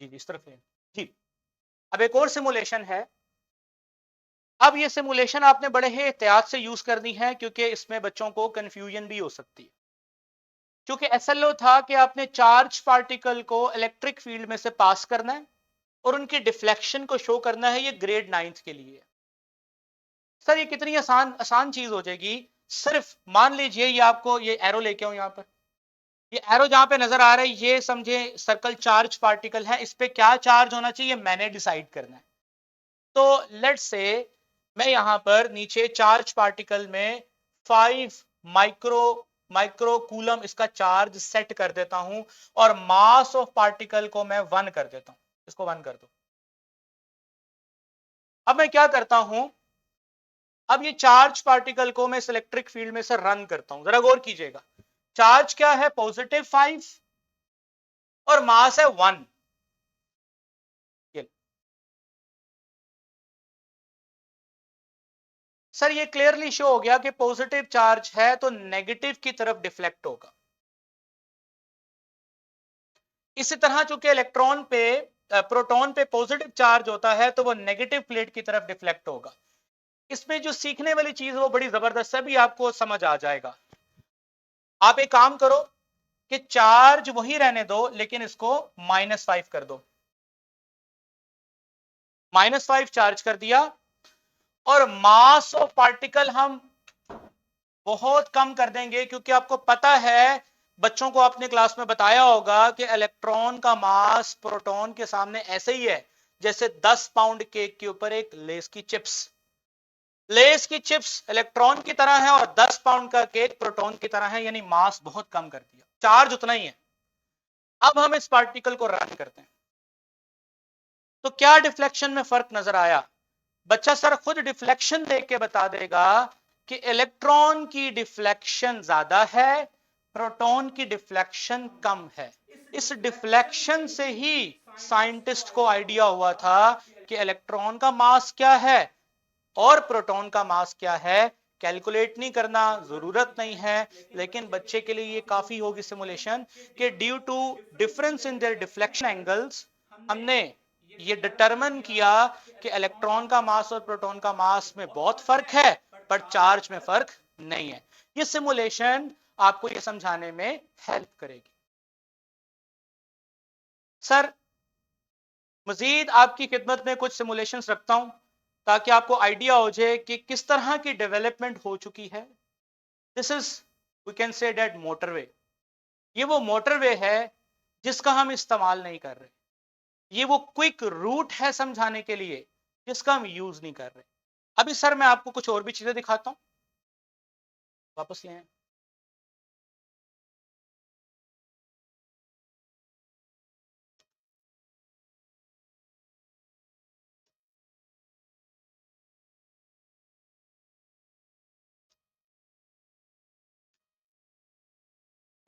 जी, इस तरफ ले आए जी। अब एक और सिमुलेशन है। अब ये सिमुलेशन आपने बड़े ही एहतियात से यूज करनी है क्योंकि इसमें बच्चों को कंफ्यूजन भी हो सकती है। क्योंकि SLO था कि आपने चार्ज पार्टिकल को इलेक्ट्रिक फील्ड में से पास करना है और उनकी डिफ्लेक्शन को शो करना है। ये ग्रेड 9th के लिए। सर ये कितनी आसान आसान चीज हो जाएगी। सिर्फ मान लीजिए ये आपको ये एरो लेके आऊं, यहां पर ये एरो जहां पे नजर आ रहा है ये समझे सर्कल चार्ज पार्टिकल है। इस पे क्या चार्ज होना चाहिए मैंने डिसाइड करना है। तो लेट्स से मैं यहां पर नीचे चार्ज पार्टिकल में 5 माइक्रो कूलम इसका चार्ज सेट कर देता हूं और मास ऑफ पार्टिकल को मैं 1 कर देता हूं। इसको 1 कर दो। अब मैं क्या करता हूं, अब ये चार्ज पार्टिकल को मैं इलेक्ट्रिक फील्ड में से रन करता हूं। जरा गौर कीजिएगा, चार्ज क्या है +5 और मास है 1। सर ये क्लियरली शो हो गया कि पॉजिटिव चार्ज है तो नेगेटिव की तरफ डिफ्लेक्ट होगा। इसी तरह चूंकि इलेक्ट्रॉन पे प्रोटॉन पे पॉजिटिव चार्ज होता है तो वो नेगेटिव प्लेट की तरफ डिफ्लेक्ट होगा। इसमें जो सीखने वाली चीज है वो बड़ी जबरदस्त है, भी आपको समझ आ जाएगा। आप एक काम करो कि चार्ज वही रहने दो लेकिन इसको -5 कर दो। -5 चार्ज कर दिया और मास ऑफ पार्टिकल हम बहुत कम कर देंगे, क्योंकि आपको पता है, बच्चों को आपने क्लास में बताया होगा कि इलेक्ट्रॉन का मास प्रोटॉन के सामने ऐसे ही है जैसे 10 पाउंड केक के ऊपर एक लेस की चिप्स। लेस की चिप्स इलेक्ट्रॉन की तरह है और 10 पाउंड का केक प्रोटॉन की तरह है, यानी मास बहुत कम कर दिया, चार्ज उतना ही है। अब हम इस पार्टिकल को रन करते हैं तो क्या डिफ्लेक्शन में फर्क नजर आया? बच्चा सर खुद डिफ्लेक्शन देख के बता देगा कि इलेक्ट्रॉन की डिफ्लेक्शन ज्यादा है, प्रोटॉन की डिफ्लेक्शन कम है। इस डिफ्लेक्शन से ही साइंटिस्ट को आइडिया हुआ था कि इलेक्ट्रॉन का मास क्या है और प्रोटॉन का मास क्या है। कैलकुलेट नहीं करना, जरूरत नहीं है, लेकिन बच्चे के लिए ये काफी होगी सिमुलेशन कि due to difference in their deflection angles हमने ये डिटरमिन किया कि इलेक्ट्रॉन का मास और प्रोटॉन का मास में बहुत फर्क है पर चार्ज में फर्क नहीं है। ये सिमुलेशन आपको ये समझाने में हेल्प करेगी। सर मजीद आपकी खिदमत में कुछ सिमुलेशंस रखता हूं ताकि आपको आइडिया हो जाए कि किस तरह की डेवलपमेंट हो चुकी है। This is we can say that motorway. ये वो मोटरवे है जिसका हम इस्तेमाल नहीं कर रहे, ये वो क्विक रूट है समझाने के लिए जिसका हम यूज नहीं कर रहे। अभी सर मैं आपको कुछ और भी चीजें दिखाता हूं, वापस ले आए।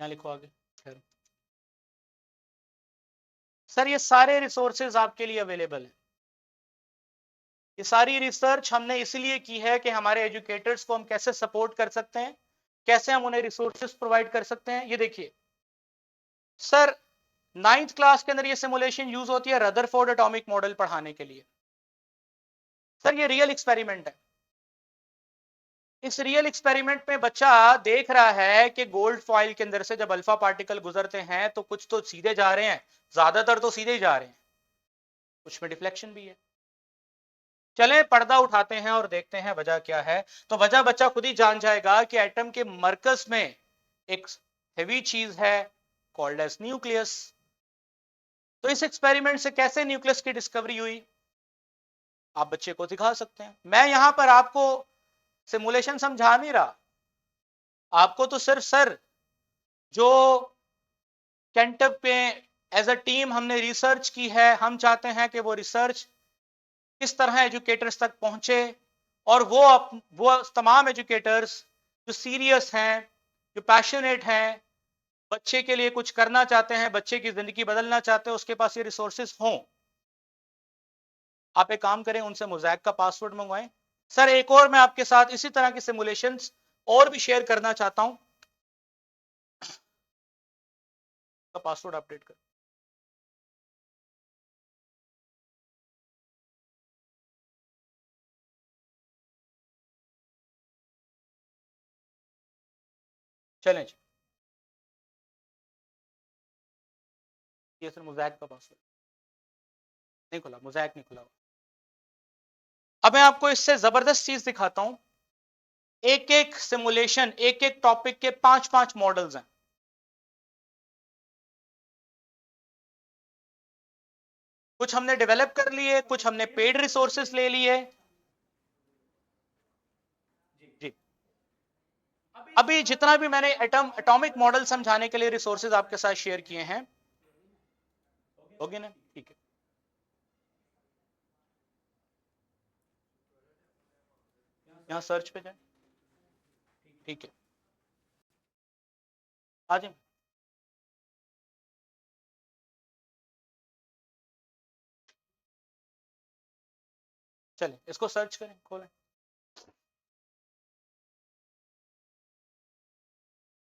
यहां लिखो आगे। खैर सर ये सारे रिसोर्सेज आपके लिए अवेलेबल है। ये सारी रिसर्च हमने इसलिए की है कि हमारे एजुकेटर्स को हम कैसे सपोर्ट कर सकते हैं, कैसे हम उन्हें रिसोर्सेज प्रोवाइड कर सकते हैं। ये देखिए सर, 9th क्लास के अंदर ये सिमुलेशन यूज होती है रदरफोर्ड एटॉमिक मॉडल पढ़ाने के लिए। सर ये रियल एक्सपेरिमेंट है। इस रियल एक्सपेरिमेंट में बच्चा देख रहा है कि गोल्ड फॉइल के अंदर से जब अल्फा पार्टिकल गुजरते हैं तो कुछ तो सीधे जा रहे हैं, ज्यादातर तो सीधे ही जा रहे हैं, कुछ में डिफ्लेक्शन भी है। चलें पर्दा उठाते हैं और देखते हैं वजह क्या है। तो वजह बच्चा खुद ही जान जाएगा कि एटम के मरकज में एक हेवी चीज है कॉल्ड एज न्यूक्लियस। तो इस एक्सपेरिमेंट से कैसे न्यूक्लियस की डिस्कवरी हुई आप बच्चे को दिखा सकते हैं। मैं यहां पर आपको सिमुलेशन समझा नहीं रहा, आपको तो सिर्फ सर जो कैंटब पे एज अ टीम हमने रिसर्च की है, हम चाहते हैं कि वो रिसर्च किस तरह एजुकेटर्स तक पहुंचे और वो तमाम एजुकेटर्स जो सीरियस हैं, जो पैशनेट हैं, बच्चे के लिए कुछ करना चाहते हैं, बच्चे की जिंदगी बदलना चाहते हैं, उसके पास ये रिसोर्सेज हों। आप एक काम करें, उनसे मोज़ैक का पासवर्ड मंगवाएं। सर एक और मैं आपके साथ इसी तरह के सिमुलेशंस और भी शेयर करना चाहता हूं, का पासवर्ड अपडेट कर। चलें जी, ये सर मोज़ैक का पासवर्ड नहीं खुला, मोज़ैक नहीं खुला। अब मैं आपको इससे जबरदस्त चीज दिखाता हूं। एक एक सिमुलेशन, एक एक टॉपिक के 5-5 मॉडल्स हैं। कुछ हमने डेवलप कर लिए, कुछ हमने पेड रिसोर्सेस ले लिए। जी, अभी जितना भी मैंने एटॉमिक मॉडल समझाने के लिए रिसोर्सेज आपके साथ शेयर किए हैं, हो गए ना? ठीक है, यहां सर्च पे जाए। ठीक है, आ जाए। चलें इसको सर्च करें, खोलें।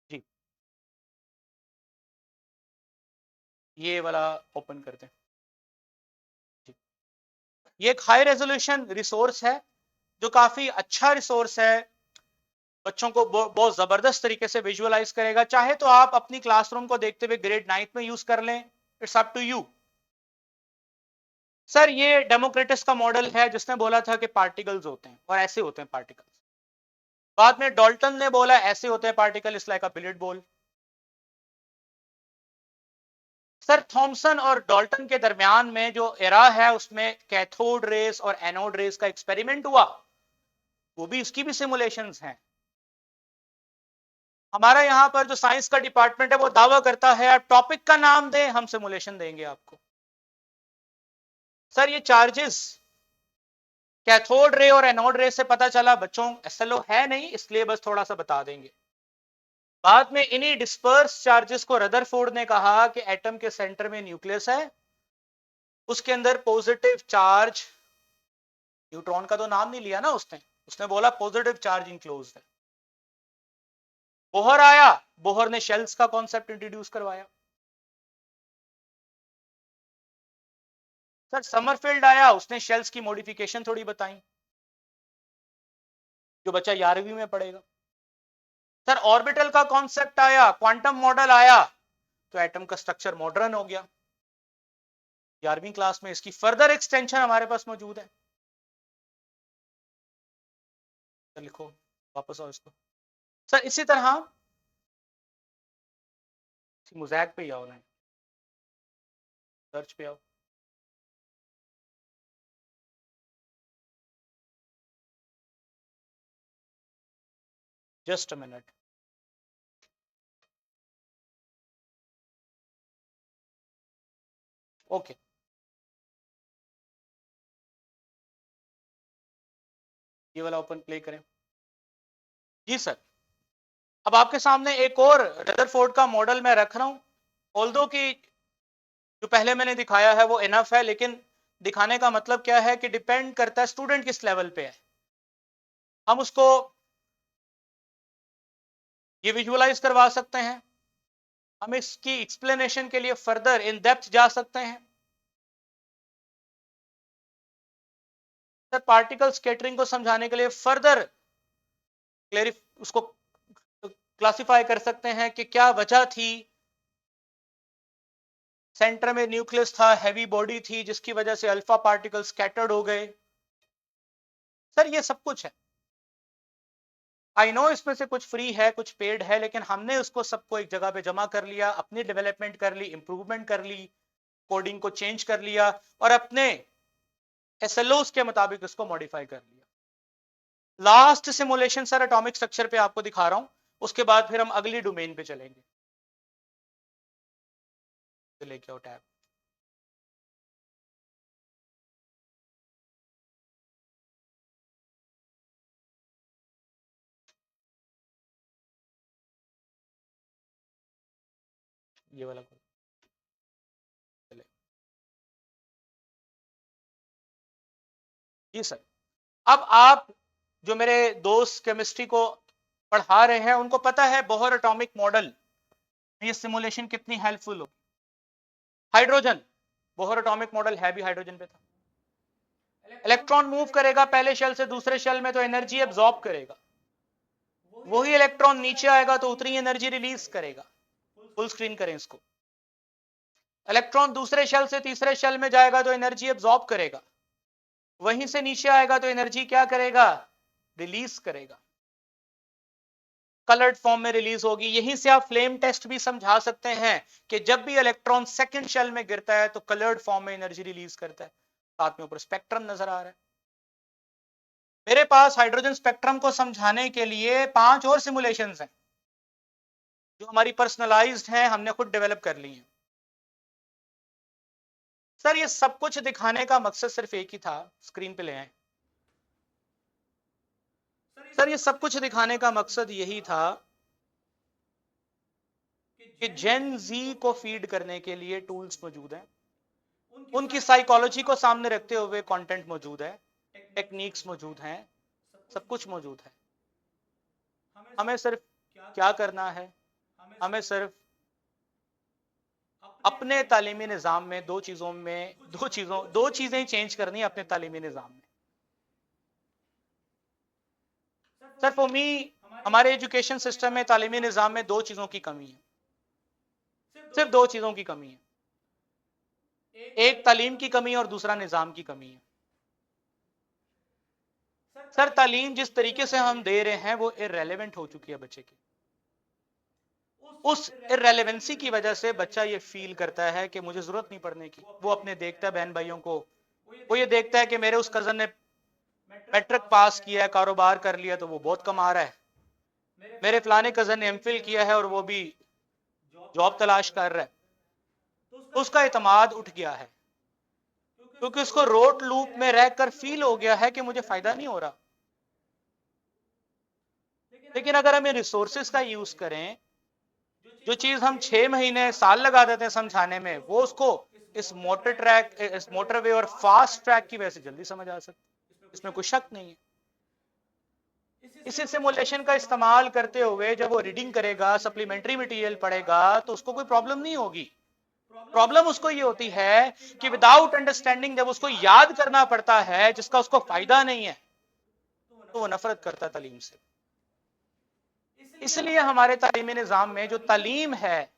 जी, ये वाला ओपन करते हैं। ये एक हाई रेजोल्यूशन रिसोर्स है जो काफी अच्छा रिसोर्स है, बच्चों को बहुत जबरदस्त तरीके से विजुअलाइज करेगा। चाहे तो आप अपनी क्लासरूम को देखते हुए ग्रेड 9 में यूज कर लें, it's up to you. Sir ये डेमोक्रेटिस का मॉडल है जिसने बोला था कि पार्टिकल्स होते हैं और ऐसे होते हैं पार्टिकल्स। बाद में डॉल्टन ने बोला ऐसे होते हैं particle, it's like a billiard ball. Sir Thomson और डॉल्टन के दरमियान में जो एरा है उसमें कैथोड रेस और एनोड रेस का एक्सपेरिमेंट हुआ, वो भी इसकी भी सिमुलेशंस हैं। हमारा यहां पर जो साइंस का डिपार्टमेंट है वो दावा करता है आप टॉपिक का नाम दें, हम सिमुलेशन देंगे आपको। सर ये चार्जेस कैथोड रे और एनोड रे से पता चला, बच्चों एसएलओ है नहीं इसलिए बस थोड़ा सा बता देंगे। बाद में इन्हीं डिस्पर्स चार्जेस को रदरफोर्ड ने कहा कि एटम के सेंटर में न्यूक्लियस है, उसके अंदर पॉजिटिव चार्ज, न्यूट्रॉन का तो नाम नहीं लिया ना उसने, उसने बोला पॉजिटिव चार्ज इंक्लोज्ड है। बोहर आया, बोहर ने शेल्स का कॉन्सेप्ट इंट्रोड्यूस करवाया। सर समरफील्ड आया, उसने शेल्स की मॉडिफिकेशन थोड़ी बताई जो बच्चा 11वीं में पढ़ेगा। सर ऑर्बिटल का कॉन्सेप्ट आया, क्वांटम मॉडल आया, तो एटम का स्ट्रक्चर मॉडर्न हो गया। 11वीं क्लास में इसकी फर्दर एक्सटेंशन हमारे पास मौजूद है। सर लिखो, वापस आओ इसको। सर इसी तरह मोज़ैक पे आओ, नहीं सर्च पे आओ। Just a minute. ओके ये वाला ओपन प्ले करें। जी सर, अब आपके सामने एक और रदरफोर्ड का मॉडल मैं रख रहा हूं। ऑल्दो कि जो पहले मैंने दिखाया है वो इनफ है, लेकिन दिखाने का मतलब क्या है कि डिपेंड करता है स्टूडेंट किस लेवल पे है। हम उसको ये विजुअलाइज करवा सकते हैं, हम इसकी एक्सप्लेनेशन के लिए फर्दर इन डेप्थ जा सकते हैं। सर पार्टिकल स्कैटरिंग को समझाने के लिए फर्दर उसको क्लासिफाई कर सकते हैं कि क्या वजह थी, सेंटर में न्यूक्लियस था, हैवी बॉडी थी जिसकी वजह से अल्फा पार्टिकल स्कैटर्ड हो गए। सर ये सब कुछ है, आई नो इसमें से कुछ फ्री है कुछ पेड है, लेकिन हमने उसको सबको एक जगह पे जमा कर लिया, अपनी डेवलपमेंट कर ली, इंप्रूवमेंट कर ली, कोडिंग को चेंज कर लिया और अपने एसएलओस के मुताबिक उसको मॉडिफाई कर लिया। Last simulation sir atomic structure पे आपको दिखा रहा हूं, उसके बाद फिर हम अगली डोमेन पे चलेंगे। तो लेके आओ टैब। ये वाला चले। जी सर, अब आप जो मेरे दोस्त केमिस्ट्री को पढ़ा रहे हैं उनको पता है बोहर एटॉमिक मॉडल, ये सिमुलेशन कितनी हेल्पफुल हो। हाइड्रोजन, बोहर एटॉमिक मॉडल है भी हाइड्रोजन पे था। इलेक्ट्रॉन मूव करेगा पहले शेल से दूसरे शेल में तो एनर्जी एब्जॉर्ब करेगा, वही इलेक्ट्रॉन नीचे आएगा तो उतनी एनर्जी रिलीज करेगा। फुल स्क्रीन करें इसको। इलेक्ट्रॉन दूसरे शेल से तीसरे शेल में जाएगा तो एनर्जी एब्जॉर्ब करेगा, वहीं से नीचे आएगा तो एनर्जी क्या करेगा, रिलीज करेगा, कलर्ड फॉर्म में रिलीज होगी। यहीं से आप फ्लेम टेस्ट भी समझा सकते हैं कि जब भी इलेक्ट्रॉन सेकंड शेल में गिरता है तो कलर्ड फॉर्म में एनर्जी रिलीज करता है। साथ में ऊपर स्पेक्ट्रम नजर आ रहा है। मेरे पास हाइड्रोजन स्पेक्ट्रम को समझाने के लिए 5 और सिमुलेशंस हैं जो हमारी पर्सनलाइज्ड हैं, हमने खुद डेवलप कर ली हैं। सर ये सब कुछ दिखाने का मकसद सिर्फ एक ही था, स्क्रीन पे ले आए। सर ये सब कुछ दिखाने का मकसद यही था कि जेन जी को फीड करने के लिए टूल्स मौजूद हैं, उनकी साइकोलॉजी को सामने रखते हुए कंटेंट मौजूद है, टेक्निक्स मौजूद हैं, सब कुछ मौजूद है। हमें सिर्फ क्या करना है, हमें सिर्फ अपने तालीमी निज़ाम में दो चीजें चेंज करनी है अपने तालीमी निज़ाम में। सर फॉर मी हमारे एजुकेशन सिस्टम में तालीमी निज़ाम में दो चीजों की कमी है, सिर्फ दो चीजों की कमी है। एक तालीम की कमी और दूसरा निज़ाम की कमी है। सर तालीम जिस तरीके से हम दे रहे हैं वो इररेलेवेंट हो चुकी है बच्चे की। उस इररेलेवेंसी की वजह से बच्चा ये फील करता है कि मुझे जरूरत नहीं पढ़ने की। वो अपने देखता है बहन भाइयों को, वो ये देखता है कि मेरे उस कजन ने मैट्रिक पास किया है, कारोबार कर लिया तो वो बहुत कमा रहा है, मेरे फलाने कजन ने एमफिल किया है और वो भी जॉब तलाश कर रहा है, तो उसका एतमाद उठ गया है क्योंकि उसको रोट लूप में रहकर फील हो गया है कि मुझे फायदा नहीं हो रहा। लेकिन अगर हम रिसोर्सेज का यूज करें, जो चीज हम 6 महीने साल लगा देते हैं समझाने में, वो उसको इस मोटरवे और फास्ट ट्रैक की वजह से जल्दी समझ आ सकती है, इसमें कोई शक नहीं है। इसी सिमुलेशन का इस्तेमाल करते हुए जब वो रीडिंग करेगा, सप्लीमेंट्री मटेरियल पढ़ेगा, तो उसको कोई प्रॉब्लम नहीं होगी। प्रॉब्लम उसको ये होती है कि विदाउट अंडरस्टैंडिंग जब उसको याद करना पड़ता है जिसका उसको फायदा नहीं है, तो वो नफरत करता है तालीम से। इसलिए हमारे तालीमी निज़ाम में जो तालीम है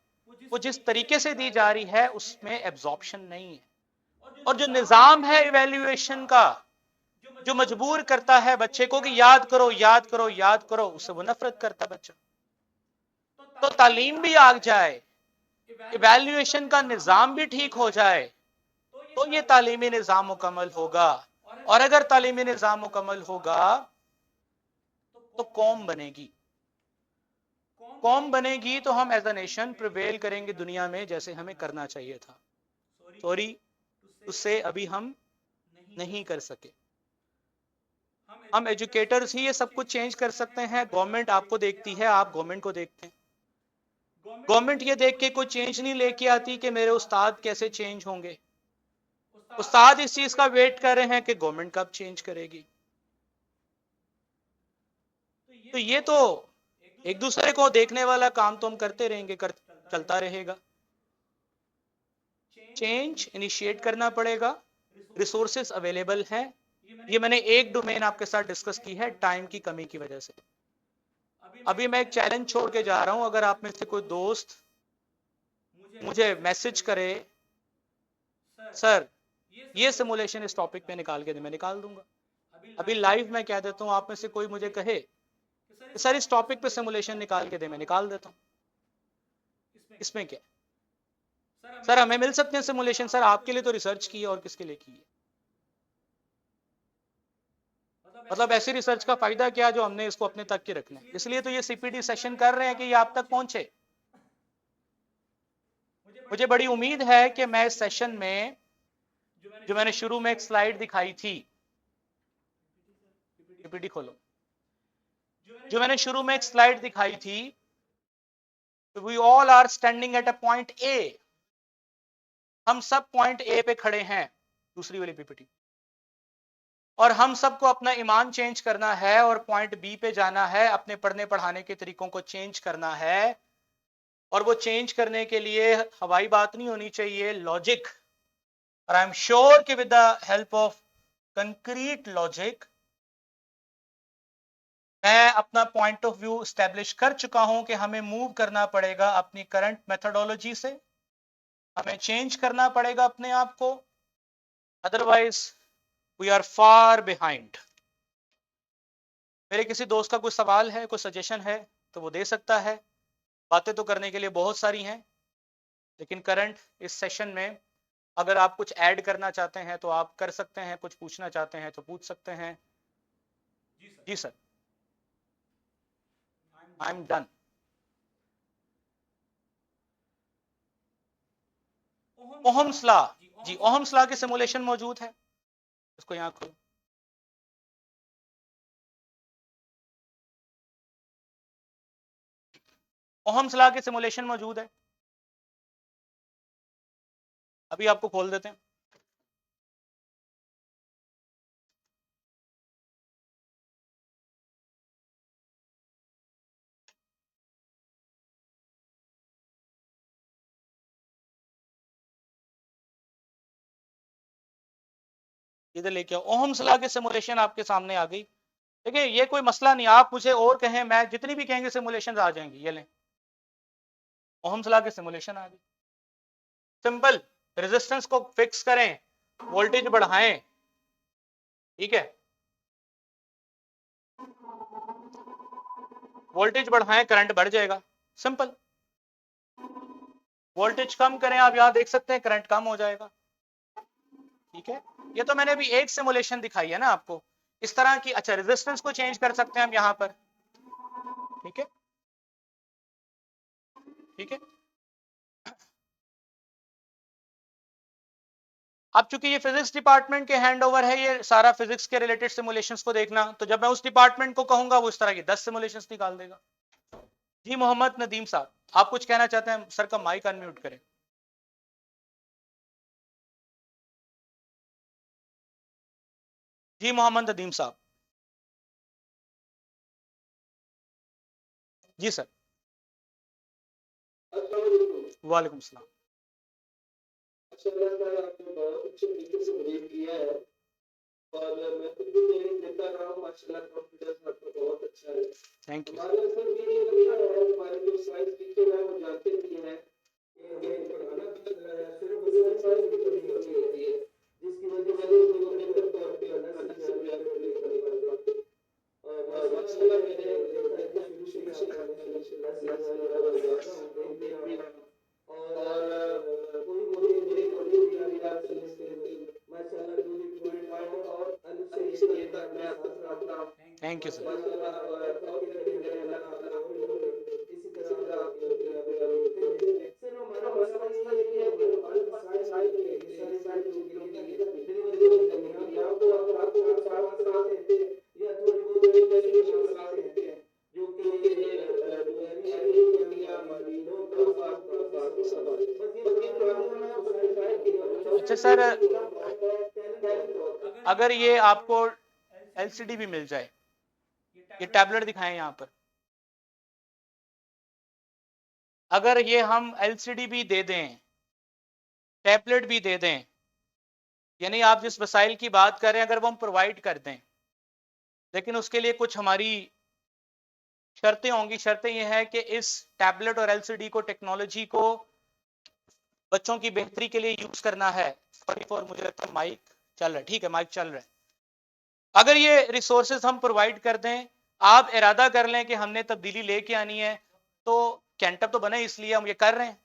वो जिस तरीके से दी जा रही है उसमें एब्जॉर्प्शन नहीं है। और जो निज़ाम है इवैल्यूएशन का, जो मजबूर करता है बच्चे को कि याद करो याद करो याद करो, उससे वो नफरत करता है बच्चा। तो तालीम भी आ जाए, इवैल्यूएशन का निज़ाम भी ठीक हो जाए, तो ये तालीमी निज़ाम मुकम्मल होगा। और अगर तालीमी निज़ाम मुकम्मल होगा तो कौम बनेगी। कौम बनेगी तो हम एज अ नेशन प्रिवेल करेंगे दुनिया में जैसे हमें करना चाहिए था। सॉरी उससे अभी हम नहीं कर सके। हम एजुकेटर्स ही ये सब कुछ चेंज कर सकते हैं। गवर्नमेंट आपको देखती है, आप गवर्नमेंट को देखते हैं। गवर्नमेंट ये देख के कोई चेंज नहीं लेके आती कि मेरे उस्ताद कैसे चेंज होंगे। उस्ताद इस चीज का वेट कर रहे हैं कि गवर्नमेंट कब चेंज करेगी। तो ये तो एक दूसरे को देखने वाला काम तो हम करते रहेंगे, चलता रहेगा। चेंज इनिशिएट करना पड़ेगा। रिसोर्सेस अवेलेबल हैं। ये मैंने एक डोमेन आपके साथ डिस्कस की है टाइम की कमी की वजह से। अभी मैं एक चैलेंज छोड़ के जा रहा हूं, अगर आप में से कोई दोस्त मुझे मैसेज करे सर ये सिमुलेशन इस टॉपिक पे निकाल के दे, मैं निकाल दूंगा। अभी लाइव मैं कह देता हूं, आप में से कोई मुझे कहे सर इस टॉपिक पे सिमुलेशन निकाल के दे, मैं निकाल देता हूं। इसमें क्या सर, हमें मिल सकते हैं सिमुलेशन। सर आपके लिए तो रिसर्च की है, और किसके लिए की है? मतलब ऐसी रिसर्च का फायदा क्या जो हमने इसको अपने तक के रखना है। इसलिए तो ये सीपीटी सेशन कर रहे हैं कि ये आप तक पहुंचे। मुझे बड़ी उम्मीद है कि मैं इस सेशन में जो मैंने शुरू में एक स्लाइड दिखाई थी, पीपीटी खोलो, जो मैंने शुरू में एक स्लाइड दिखाई थी, we all are standing at a point A. हम सब पॉइंट ए पे खड़े हैं, दूसरी वाली पीपीटी, और हम सबको अपना ईमान चेंज करना है और पॉइंट बी पे जाना है। अपने पढ़ने पढ़ाने के तरीकों को चेंज करना है, और वो चेंज करने के लिए हवाई बात नहीं होनी चाहिए, लॉजिक। और आई एम श्योर कि with the help of concrete logic मैं अपना पॉइंट ऑफ व्यू स्टैब्लिश कर चुका हूं कि हमें मूव करना पड़ेगा अपनी करंट मेथोडोलॉजी से। हमें चेंज करना पड़ेगा अपने आप को, otherwise we are far behind. मेरे किसी दोस्त का कोई सवाल है, कोई सजेशन है तो वो दे सकता है। बातें तो करने के लिए बहुत सारी हैं, लेकिन करंट इस सेशन में अगर आप कुछ ऐड करना चाहते हैं तो आप कर सकते हैं, कुछ पूछना चाहते हैं तो पूछ सकते हैं। जी sir, I am done. Ohm's law, जी ओहम्स लॉ की सिमुलेशन मौजूद है, इसको यहाँ खोलो। ओहम्स लॉ की सिमुलेशन मौजूद है, अभी आपको खोल देते हैं। इधर लेके आओ, ओहम्स लॉ की सिमुलेशन आपके सामने आ गई। देखिए ये कोई मसला नहीं, आप मुझे और कहें, मैं जितनी भी कहेंगे सिमुलेशन आ जाएंगी। ये लें, ओहम्स लॉ की सिमुलेशन आ गई। सिंपल, रेजिस्टेंस को फिक्स करें, वोल्टेज बढ़ाएं, ठीक है, वोल्टेज बढ़ाएं करंट बढ़ जाएगा, सिंपल। वोल्टेज कम करें, आप यहां देख सकते हैं करंट कम हो जाएगा, ठीक है। ये तो मैंने अभी एक सिमुलेशन दिखाई है ना आपको, इस तरह की। अच्छा, रेजिस्टेंस को चेंज कर सकते हैं हम यहां पर, ठीक है, ठीक है। अब चूंकि ये फिजिक्स डिपार्टमेंट के हैंड ओवर है, ये सारा फिजिक्स के रिलेटेड सिमुलेशंस को देखना, तो जब मैं उस डिपार्टमेंट को कहूंगा वो इस तरह की 10 सिमुलेशंस निकाल देगा। जी मोहम्मद नदीम साहब, आप कुछ कहना चाहते हैं? सर का माइक अनम्यूट करें। जी मोहम्मद नदीम साहब। जी सर। वालेकुम सलाम। अच्छा सर, आपने बहुत अच्छे तरीके से ब्रीफ किया है और मैं खुद भी ट्रेनिंग देता रहा हूँ। माशाल्लाह कॉन्फिडेंस आपका बहुत अच्छा है। Thank you. हमारे सर ये लगता है, हमारे जो साइंस टीचर है वो जानते भी हैं कि पढ़ाना सिर्फ साइंस की पढ़ाई होती है, जिसकी वजह से वो बेहतर तौर पे अलग से जानकारी कर पाते हैं। और माशाल्लाह मैंने देखा है कि शुरू से और कोई मुझे मेरे कॉलेज भी अभी आप समझते हैं माशाल्लाह जो भी पॉइंट और अलग से ये तक मैं अपना थैंक यू सर। माशाल्लाह इसी तरह सर हमारा मसला ये है कि हमारे साइंस के सारे साइंस डिलीवरी करनी है, आपको आपको आते हैं या थोड़ी बहुत आते हैं जो कि अच्छा सर, अगर ये आपको एलसीडी भी मिल जाए, ये टैबलेट दिखाएं यहाँ पर, अगर ये हम एलसीडी भी दे दें, टैबलेट भी दे दें, यानी आप जिस वसाइल की बात कर रहे हैं अगर वो हम प्रोवाइड कर दें, लेकिन उसके लिए कुछ हमारी शर्तें होंगी। शर्तें ये है कि इस टैबलेट और एलसीडी को, टेक्नोलॉजी को बच्चों की बेहतरी के लिए यूज करना है। सॉरी फॉर, मुझे लगता है माइक चल रहा है, ठीक है माइक चल रहा है। अगर ये रिसोर्सेज हम प्रोवाइड कर दें, आप इरादा कर लें कि हमने तब्दीली लेके आनी है, तो कैंटअप तो बने, इसलिए हम ये कर रहे हैं,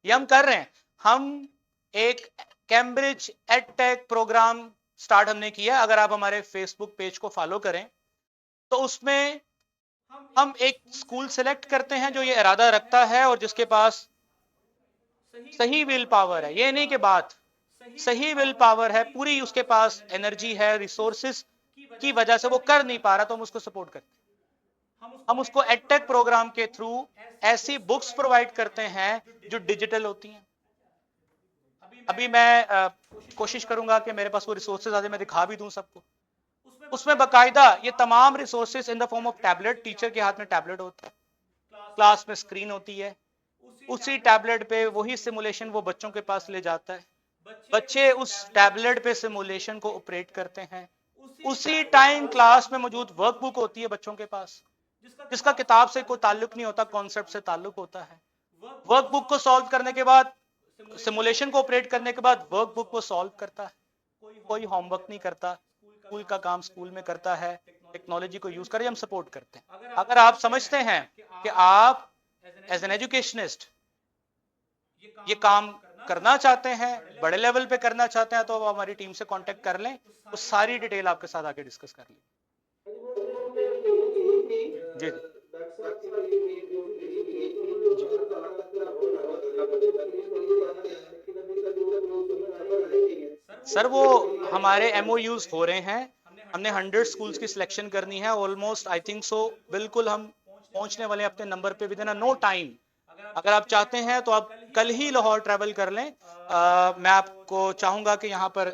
ये हम कर रहे हैं। हम एक कैम्ब्रिज एडटेक प्रोग्राम स्टार्ट हमने किया। अगर आप हमारे फेसबुक पेज को फॉलो करें तो उसमें हम एक स्कूल सेलेक्ट करते हैं जो ये इरादा रखता है और जिसके पास सही विल पावर है। ये नहीं कि बात, सही विल पावर है, पूरी उसके पास एनर्जी है, रिसोर्सेज की वजह से वो कर नहीं पा रहा, तो हम उसको सपोर्ट करते हैं। हम उसको एडटेक प्रोग्राम के थ्रू ऐसी बुक्स प्रोवाइड करते हैं जो डिजिटल होती हैं। अभी मैं कोशिश करूंगा कि मेरे पास वो रिसोर्सेज आ जाए, मैं दिखा भी दूं सबको। उसमें बाकायदा ये तमाम resources in the form of tablet, teacher के हाथ में टैबलेट होता है, क्लास में स्क्रीन होती है, उसी टैबलेट पे वही सिमुलेशन वो बच्चों के पास ले जाता है, बच्चे उस टैबलेट पे सिमुलेशन को ऑपरेट करते हैं। उसी टाइम क्लास में मौजूद वर्कबुक होती है बच्चों के पास, जिसका किताब से कोई ताल्लुक नहीं होता, कॉन्सेप्ट से ताल्लुक होता है। वर्कबुक को सॉल्व करने के बाद, सिमुलेशन को ऑपरेट करने के बाद वर्कबुक को सॉल्व करता है, कोई होमवर्क नहीं करता, स्कूल का काम स्कूल में करता है, टेक्नोलॉजी को यूज कर हम सपोर्ट करते हैं। अगर आप समझते हैं कि आप एज एन एजुकेशनिस्ट ये काम करना चाहते हैं, बड़े लेवल पे करना चाहते हैं, तो आप हमारी टीम से कांटेक्ट कर लें, वो सारी डिटेल आपके साथ आके डिस्कस कर लें। जी सर, वो हमारे एमओयूज हो रहे हैं, हमने 100 स्कूल्स की सिलेक्शन करनी है, ऑलमोस्ट आई थिंक सो, बिल्कुल हम पहुंचने वाले हैं अपने नंबर पे विद इन नो टाइम। अगर आप चाहते हैं तो आप कल ही लाहौर ट्रैवल कर लें। मैं आपको चाहूंगा कि यहाँ पर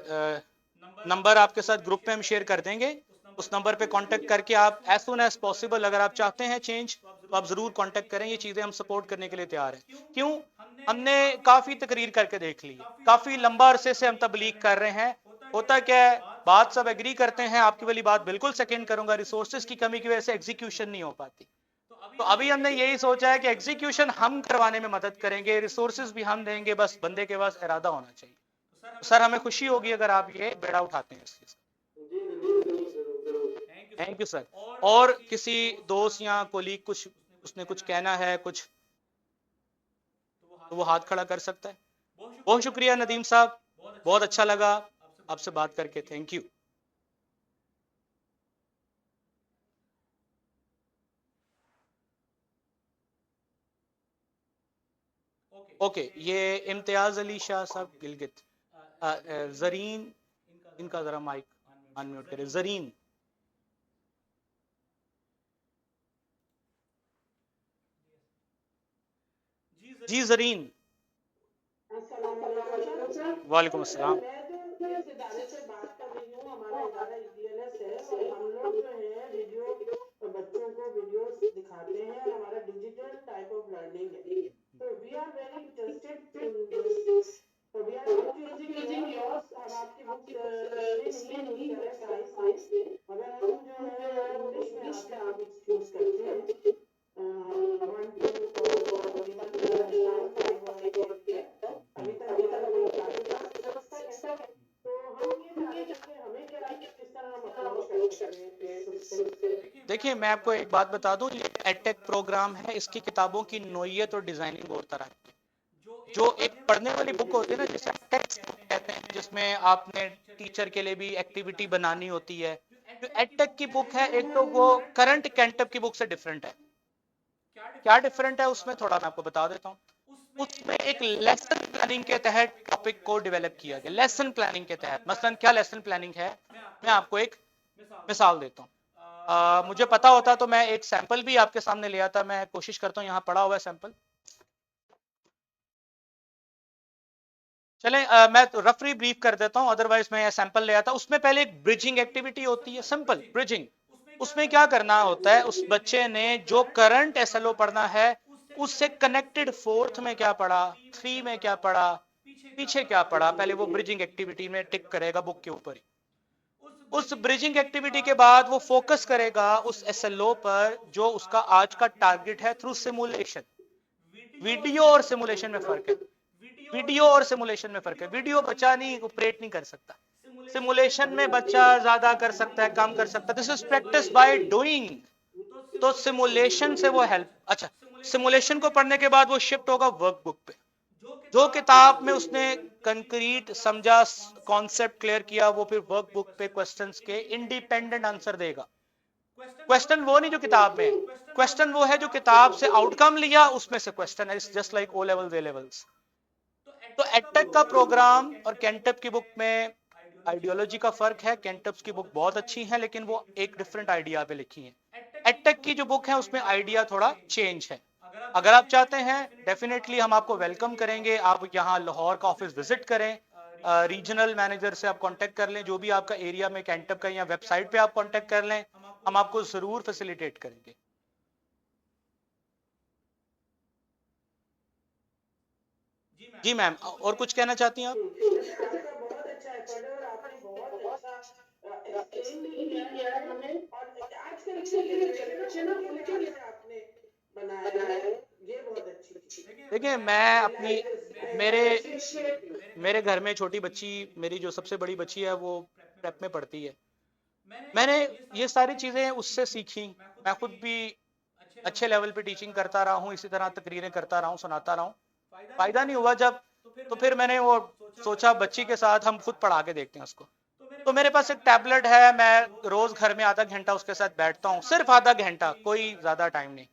नंबर आपके साथ ग्रुप पे हम शेयर कर देंगे, उस नंबर पे कांटेक्ट करके आप एज सुन एज पॉसिबल, अगर आप चाहते हैं चेंज तो आप जरूर कांटेक्ट करें। ये चीजें हम सपोर्ट करने के लिए तैयार हैं। क्यों? हमने काफी तकरीर करके देख ली है, काफी लंबा अरसे से हम तबलीग कर रहे हैं। होता क्या है, बात सब एग्री करते हैं, आपकी वाली बात बिल्कुल सेकंड करूंगा, रिसोर्सेज की कमी की वजह से एग्जीक्यूशन नहीं हो पाती। तो अभी हमने यही सोचा है कि एग्जीक्यूशन हम करवाने में मदद करेंगे, रिसोर्सेज भी हम देंगे, बस बंदे के पास इरादा होना चाहिए। तो सर हमें खुशी होगी अगर आप ये बेड़ा उठाते हैं इस चीज का। जी जरूर जरूर जरूर जरूर। Thank you sir. और किसी दोस्त या कोलीग कुछ उसने कुछ कहना है कुछ, तो वो हाथ खड़ा कर सकता है। बहुत शुक्रिया नदीम साहब, बहुत अच्छा लगा आपसे बात करके, थैंक यू। ओके, ये इम्तियाज अली शाह साहब गिलगित, जरीन, इनका जरा माइक अनम्यूट करें, जरीन। जी जरीन। अस्सलाम वालेकुम सर। वालेकुम सर अस्सलाम। मैं जो इस इदारे से बात कर रही हूँ, हमारा इदारा ईडीएलएस है और हम लोग जो है वीडियो बच्चों को वीडियोस दिखाते हैं और हमारा डिजिटल टाइप ऑफ लर्निंग है। तो we are very interested in this. तो we are not using yours, हम आपकी बुक्स इसलिए नहीं यूज कर रहे साइंस में, मगर हम जो है इंग्लिश में आप ही की बुक्स यूज करते हैं। 1 2 और तकरीबन शाम 5 और 8 तक अभी तक हमारा कोई काफी तक है। तो हम ये जानते हैं कि हमें क्या किस तरह हम अप्रोच कर सकते हैं इससे। देखिए मैं आपको एक बात बता दूं, ये एडटेक प्रोग्राम है, इसकी किताबों की नोयत और डिजाइनिंग और तरह की है। जो एक पढ़ने वाली बुक होती है ना, जिसे टेक्स्ट बुक कहते हैं, जिसमें आपने टीचर के लिए भी एक्टिविटी बनानी होती है, जो एडटेक की बुक है, एक तो वो करंट कैंटअप की बुक से डिफरेंट है। क्या डिफरेंट है उसमें, थोड़ा मैं आपको बता देता हूँ। उसमें एक लेसन प्लानिंग के तहत टॉपिक को डेवलप किया गया, लेसन प्लानिंग के तहत। मसलन क्या लेसन प्लानिंग है, मैं आपको एक मिसाल देता हूँ। मुझे पता होता तो मैं एक सैंपल भी आपके सामने ले आता, मैं कोशिश करता हूँ, यहाँ पड़ा हुआ है सैंपल। चलें, मैं तो रफली ब्रीफ कर देता हूँ, अदरवाइज मैं सैंपल ले आता। उसमें पहले एक ब्रिजिंग एक्टिविटी होती है, सिंपल ब्रिजिंग। उसमें क्या करना होता है, उस बच्चे ने जो करंट एसएलओ पढ़ना है उससे कनेक्टेड फोर्थ में क्या पढ़ा, 3 में क्या पढ़ा, पीछे क्या पढ़ा, पहले वो ब्रिजिंग एक्टिविटी में टिक करेगा बुक के ऊपर ही। उस ब्रिजिंग एक्टिविटी के बाद वो फोकस करेगा उस एसएलओ पर जो उसका आज का टारगेट है, थ्रू सिमुलेशन। वीडियो और सिमुलेशन में फर्क है, वीडियो और सिमुलेशन में फर्क है। वीडियो बच्चा नहीं ऑपरेट नहीं कर सकता, सिमुलेशन में बच्चा ज्यादा कर सकता है, कम कर सकता है। This is practice by doing. तो सिमुलेशन से वो हेल्प, अच्छा, सिमुलेशन को पढ़ने के बाद वो शिफ्ट होगा वर्कबुक पे। जो किताब में उसने कंक्रीट समझा, कॉन्सेप्ट क्लियर किया, वो फिर वर्कबुक पे क्वेश्चंस के इंडिपेंडेंट आंसर देगा। क्वेश्चन वो नहीं जो किताब में है, क्वेश्चन वो है जो किताब से आउटकम लिया उसमें से क्वेश्चन है, just like O levels A levels. तो एडटेक का प्रोग्राम और कैंटअप की बुक में आइडियोलॉजी का फर्क है। कैंटअप की बुक बहुत अच्छी है लेकिन वो एक डिफरेंट आइडिया पे लिखी है। एडटेक की जो बुक है उसमें आइडिया थोड़ा चेंज है। अगर आप चाहते हैं डेफिनेटली हम आपको वेलकम करेंगे, आप यहाँ लाहौर का ऑफिस विजिट करें, रीजनल मैनेजर से आप कांटेक्ट कर लें, जो भी आपका एरिया में कैंटअप का, या वेबसाइट पे आप कांटेक्ट कर लें, हम आपको जरूर फैसिलिटेट करेंगे। जी मैम, और कुछ कहना चाहती हैं आप? वैसे आपका बहुत अच्छा एफर्ट है और आपने बहुत अच्छा एक्सप्लेन भी किया है हमें, और आजकल की जो जनरेशन है ना उनके लिहाज से आपने बनाया है, ये बहुत अच्छी चीज। देखिए मैं अपनी, मेरे मेरे घर में छोटी बच्ची, मेरी जो सबसे बड़ी बच्ची है वो प्रेप में पढ़ती है। मैंने ये सारी चीजें उससे सीखी। मैं खुद भी अच्छे लेवल पे टीचिंग करता रहा हूँ, इसी तरह तकरीरें करता रहा हूँ, सुनाता रहा हूँ, फायदा नहीं हुआ। जब तो फिर मैंने वो सोचा बच्ची के साथ हम खुद पढ़ा के देखते हैं उसको। तो मेरे पास एक टैबलेट है, मैं रोज घर में आधा घंटा उसके साथ बैठता हूँ, सिर्फ आधा घंटा, कोई ज्यादा टाइम नहीं।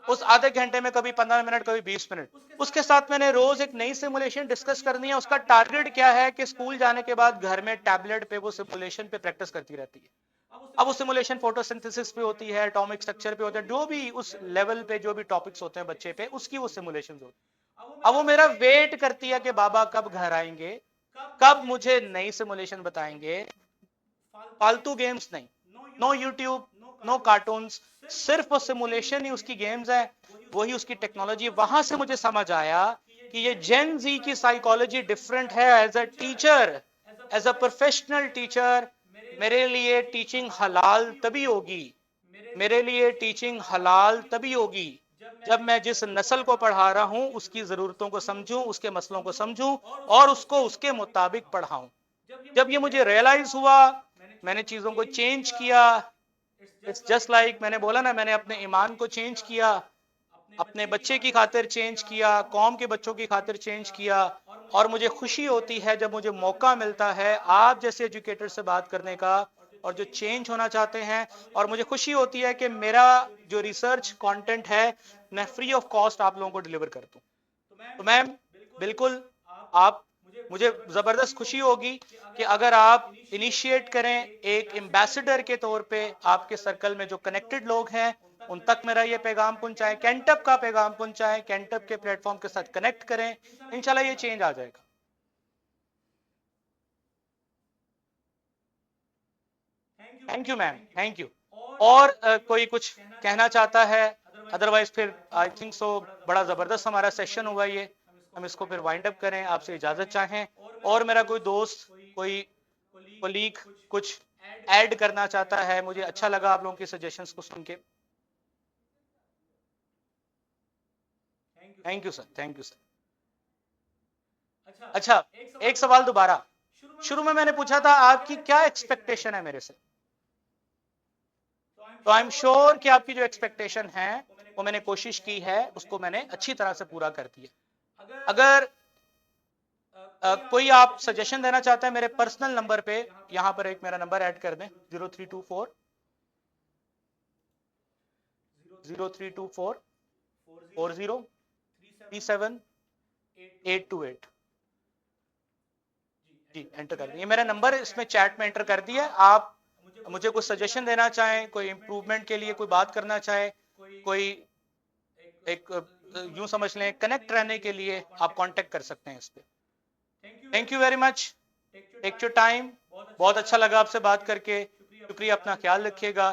उस आधे घंटे में कभी 15 मिनट, कभी 20 मिनट, उसके साथ मैंने रोज एक नई सिमुलेशन डिस्कस करनी है। उसका टारगेट क्या है कि स्कूल जाने के बाद घर में टैबलेट पे वो सिमुलेशन पे प्रैक्टिस करती रहती है। अब वो सिमुलेशन फोटोसिंथेसिस पे होती है, एटॉमिक स्ट्रक्चर पे होता है, जो भी उस लेवल पे जो भी टॉपिक्स होते हैं बच्चे पे, उसकी वो सिमुलेशन होती है। अब वो मेरा वेट करती है कि बाबा कब घर आएंगे, कब मुझे नई सिमुलेशन बताएंगे। फालतू गेम्स नहीं, नो यूट्यूब, नो कार्टून्स, सिर्फ वो सिमुलेशन ही उसकी गेम्स है, वही उसकी टेक्नोलॉजी। वहां से मुझे समझ आया कि ये जेन जी की साइकोलॉजी डिफरेंट है। As a teacher, as a professional teacher, मेरे लिए टीचिंग हलाल तभी होगी, मेरे लिए टीचिंग हलाल तभी होगी जब मैं जिस नस्ल को पढ़ा रहा हूं उसकी जरूरतों को समझूं, उसके मसलों को समझूं और उसको उसके मुताबिक पढ़ाऊं। जब ये मुझे रियलाइज हुआ, मैंने चीजों को चेंज किया। इट्स जस्ट लाइक मैंने बोला ना, मैंने अपने ईमान को चेंज किया, अपने बच्चे की खातिर चेंज किया, कौम के बच्चों की खातिर चेंज किया। और मुझे खुशी होती है जब मुझे मौका मिलता है आप जैसे एजुकेटर से बात करने का और जो चेंज होना चाहते हैं। और मुझे खुशी होती है कि मेरा जो रिसर्च कंटेंट है मैं फ्री ऑफ कॉस्ट आप लोगों को डिलीवर कर दूं। तो मैम बिल्कुल आप, मुझे जबरदस्त खुशी होगी कि अगर आप इनिशिएट करें, एक एम्बेसडर के तौर पे आपके सर्कल में जो कनेक्टेड लोग हैं उन तक मेरा ये पैगाम पहुंचाएं, कैंटअप का पैगाम पहुंचाएं, कैंटअप के प्लेटफॉर्म के साथ कनेक्ट करें, इंशाल्लाह ये चेंज आ जाएगा। Thank you ma'am, thank you. और कोई कुछ कहना चाहता है? अदरवाइज फिर आई थिंक सो बड़ा जबरदस्त हमारा सेशन हुआ ये, हम इसको फिर वाइंड अप करें, आपसे इजाजत चाहें। और मेरा कोई दोस्त, कोई कोलीग कुछ ऐड करना चाहता है? मुझे अच्छा लगा आप लोगों के सजेशंस को सुन के। Thank you sir, thank you sir. अच्छा, एक सवाल दोबारा। शुरू में मैंने पूछा था आपकी क्या एक्सपेक्टेशन है मेरे से, तो आई एम श्योर कि आपकी जो एक्सपेक्टेशन है वो मैंने कोशिश की है, उसको मैंने अच्छी तरह से पूरा कर दिया। अगर कोई आप सजेशन देना चाहता है मेरे पर्सनल नंबर पे, यहां पर एक मेरा नंबर ऐड कर दें, 0324 4037 जी एंटर कर दें। ये मेरा नंबर इसमें चैट में एंटर कर दिया। आप मुझे कुछ सजेशन देना चाहें, कोई इंप्रूवमेंट के लिए कोई बात करना चाहे, कोई एक यूं समझ लें कनेक्ट रहने के लिए आप कांटेक्ट कर सकते हैं इस पे। Thank you very much, take your time. बहुत अच्छा लगा आपसे बात करके, शुक्रिया, अपना ख्याल रखिएगा।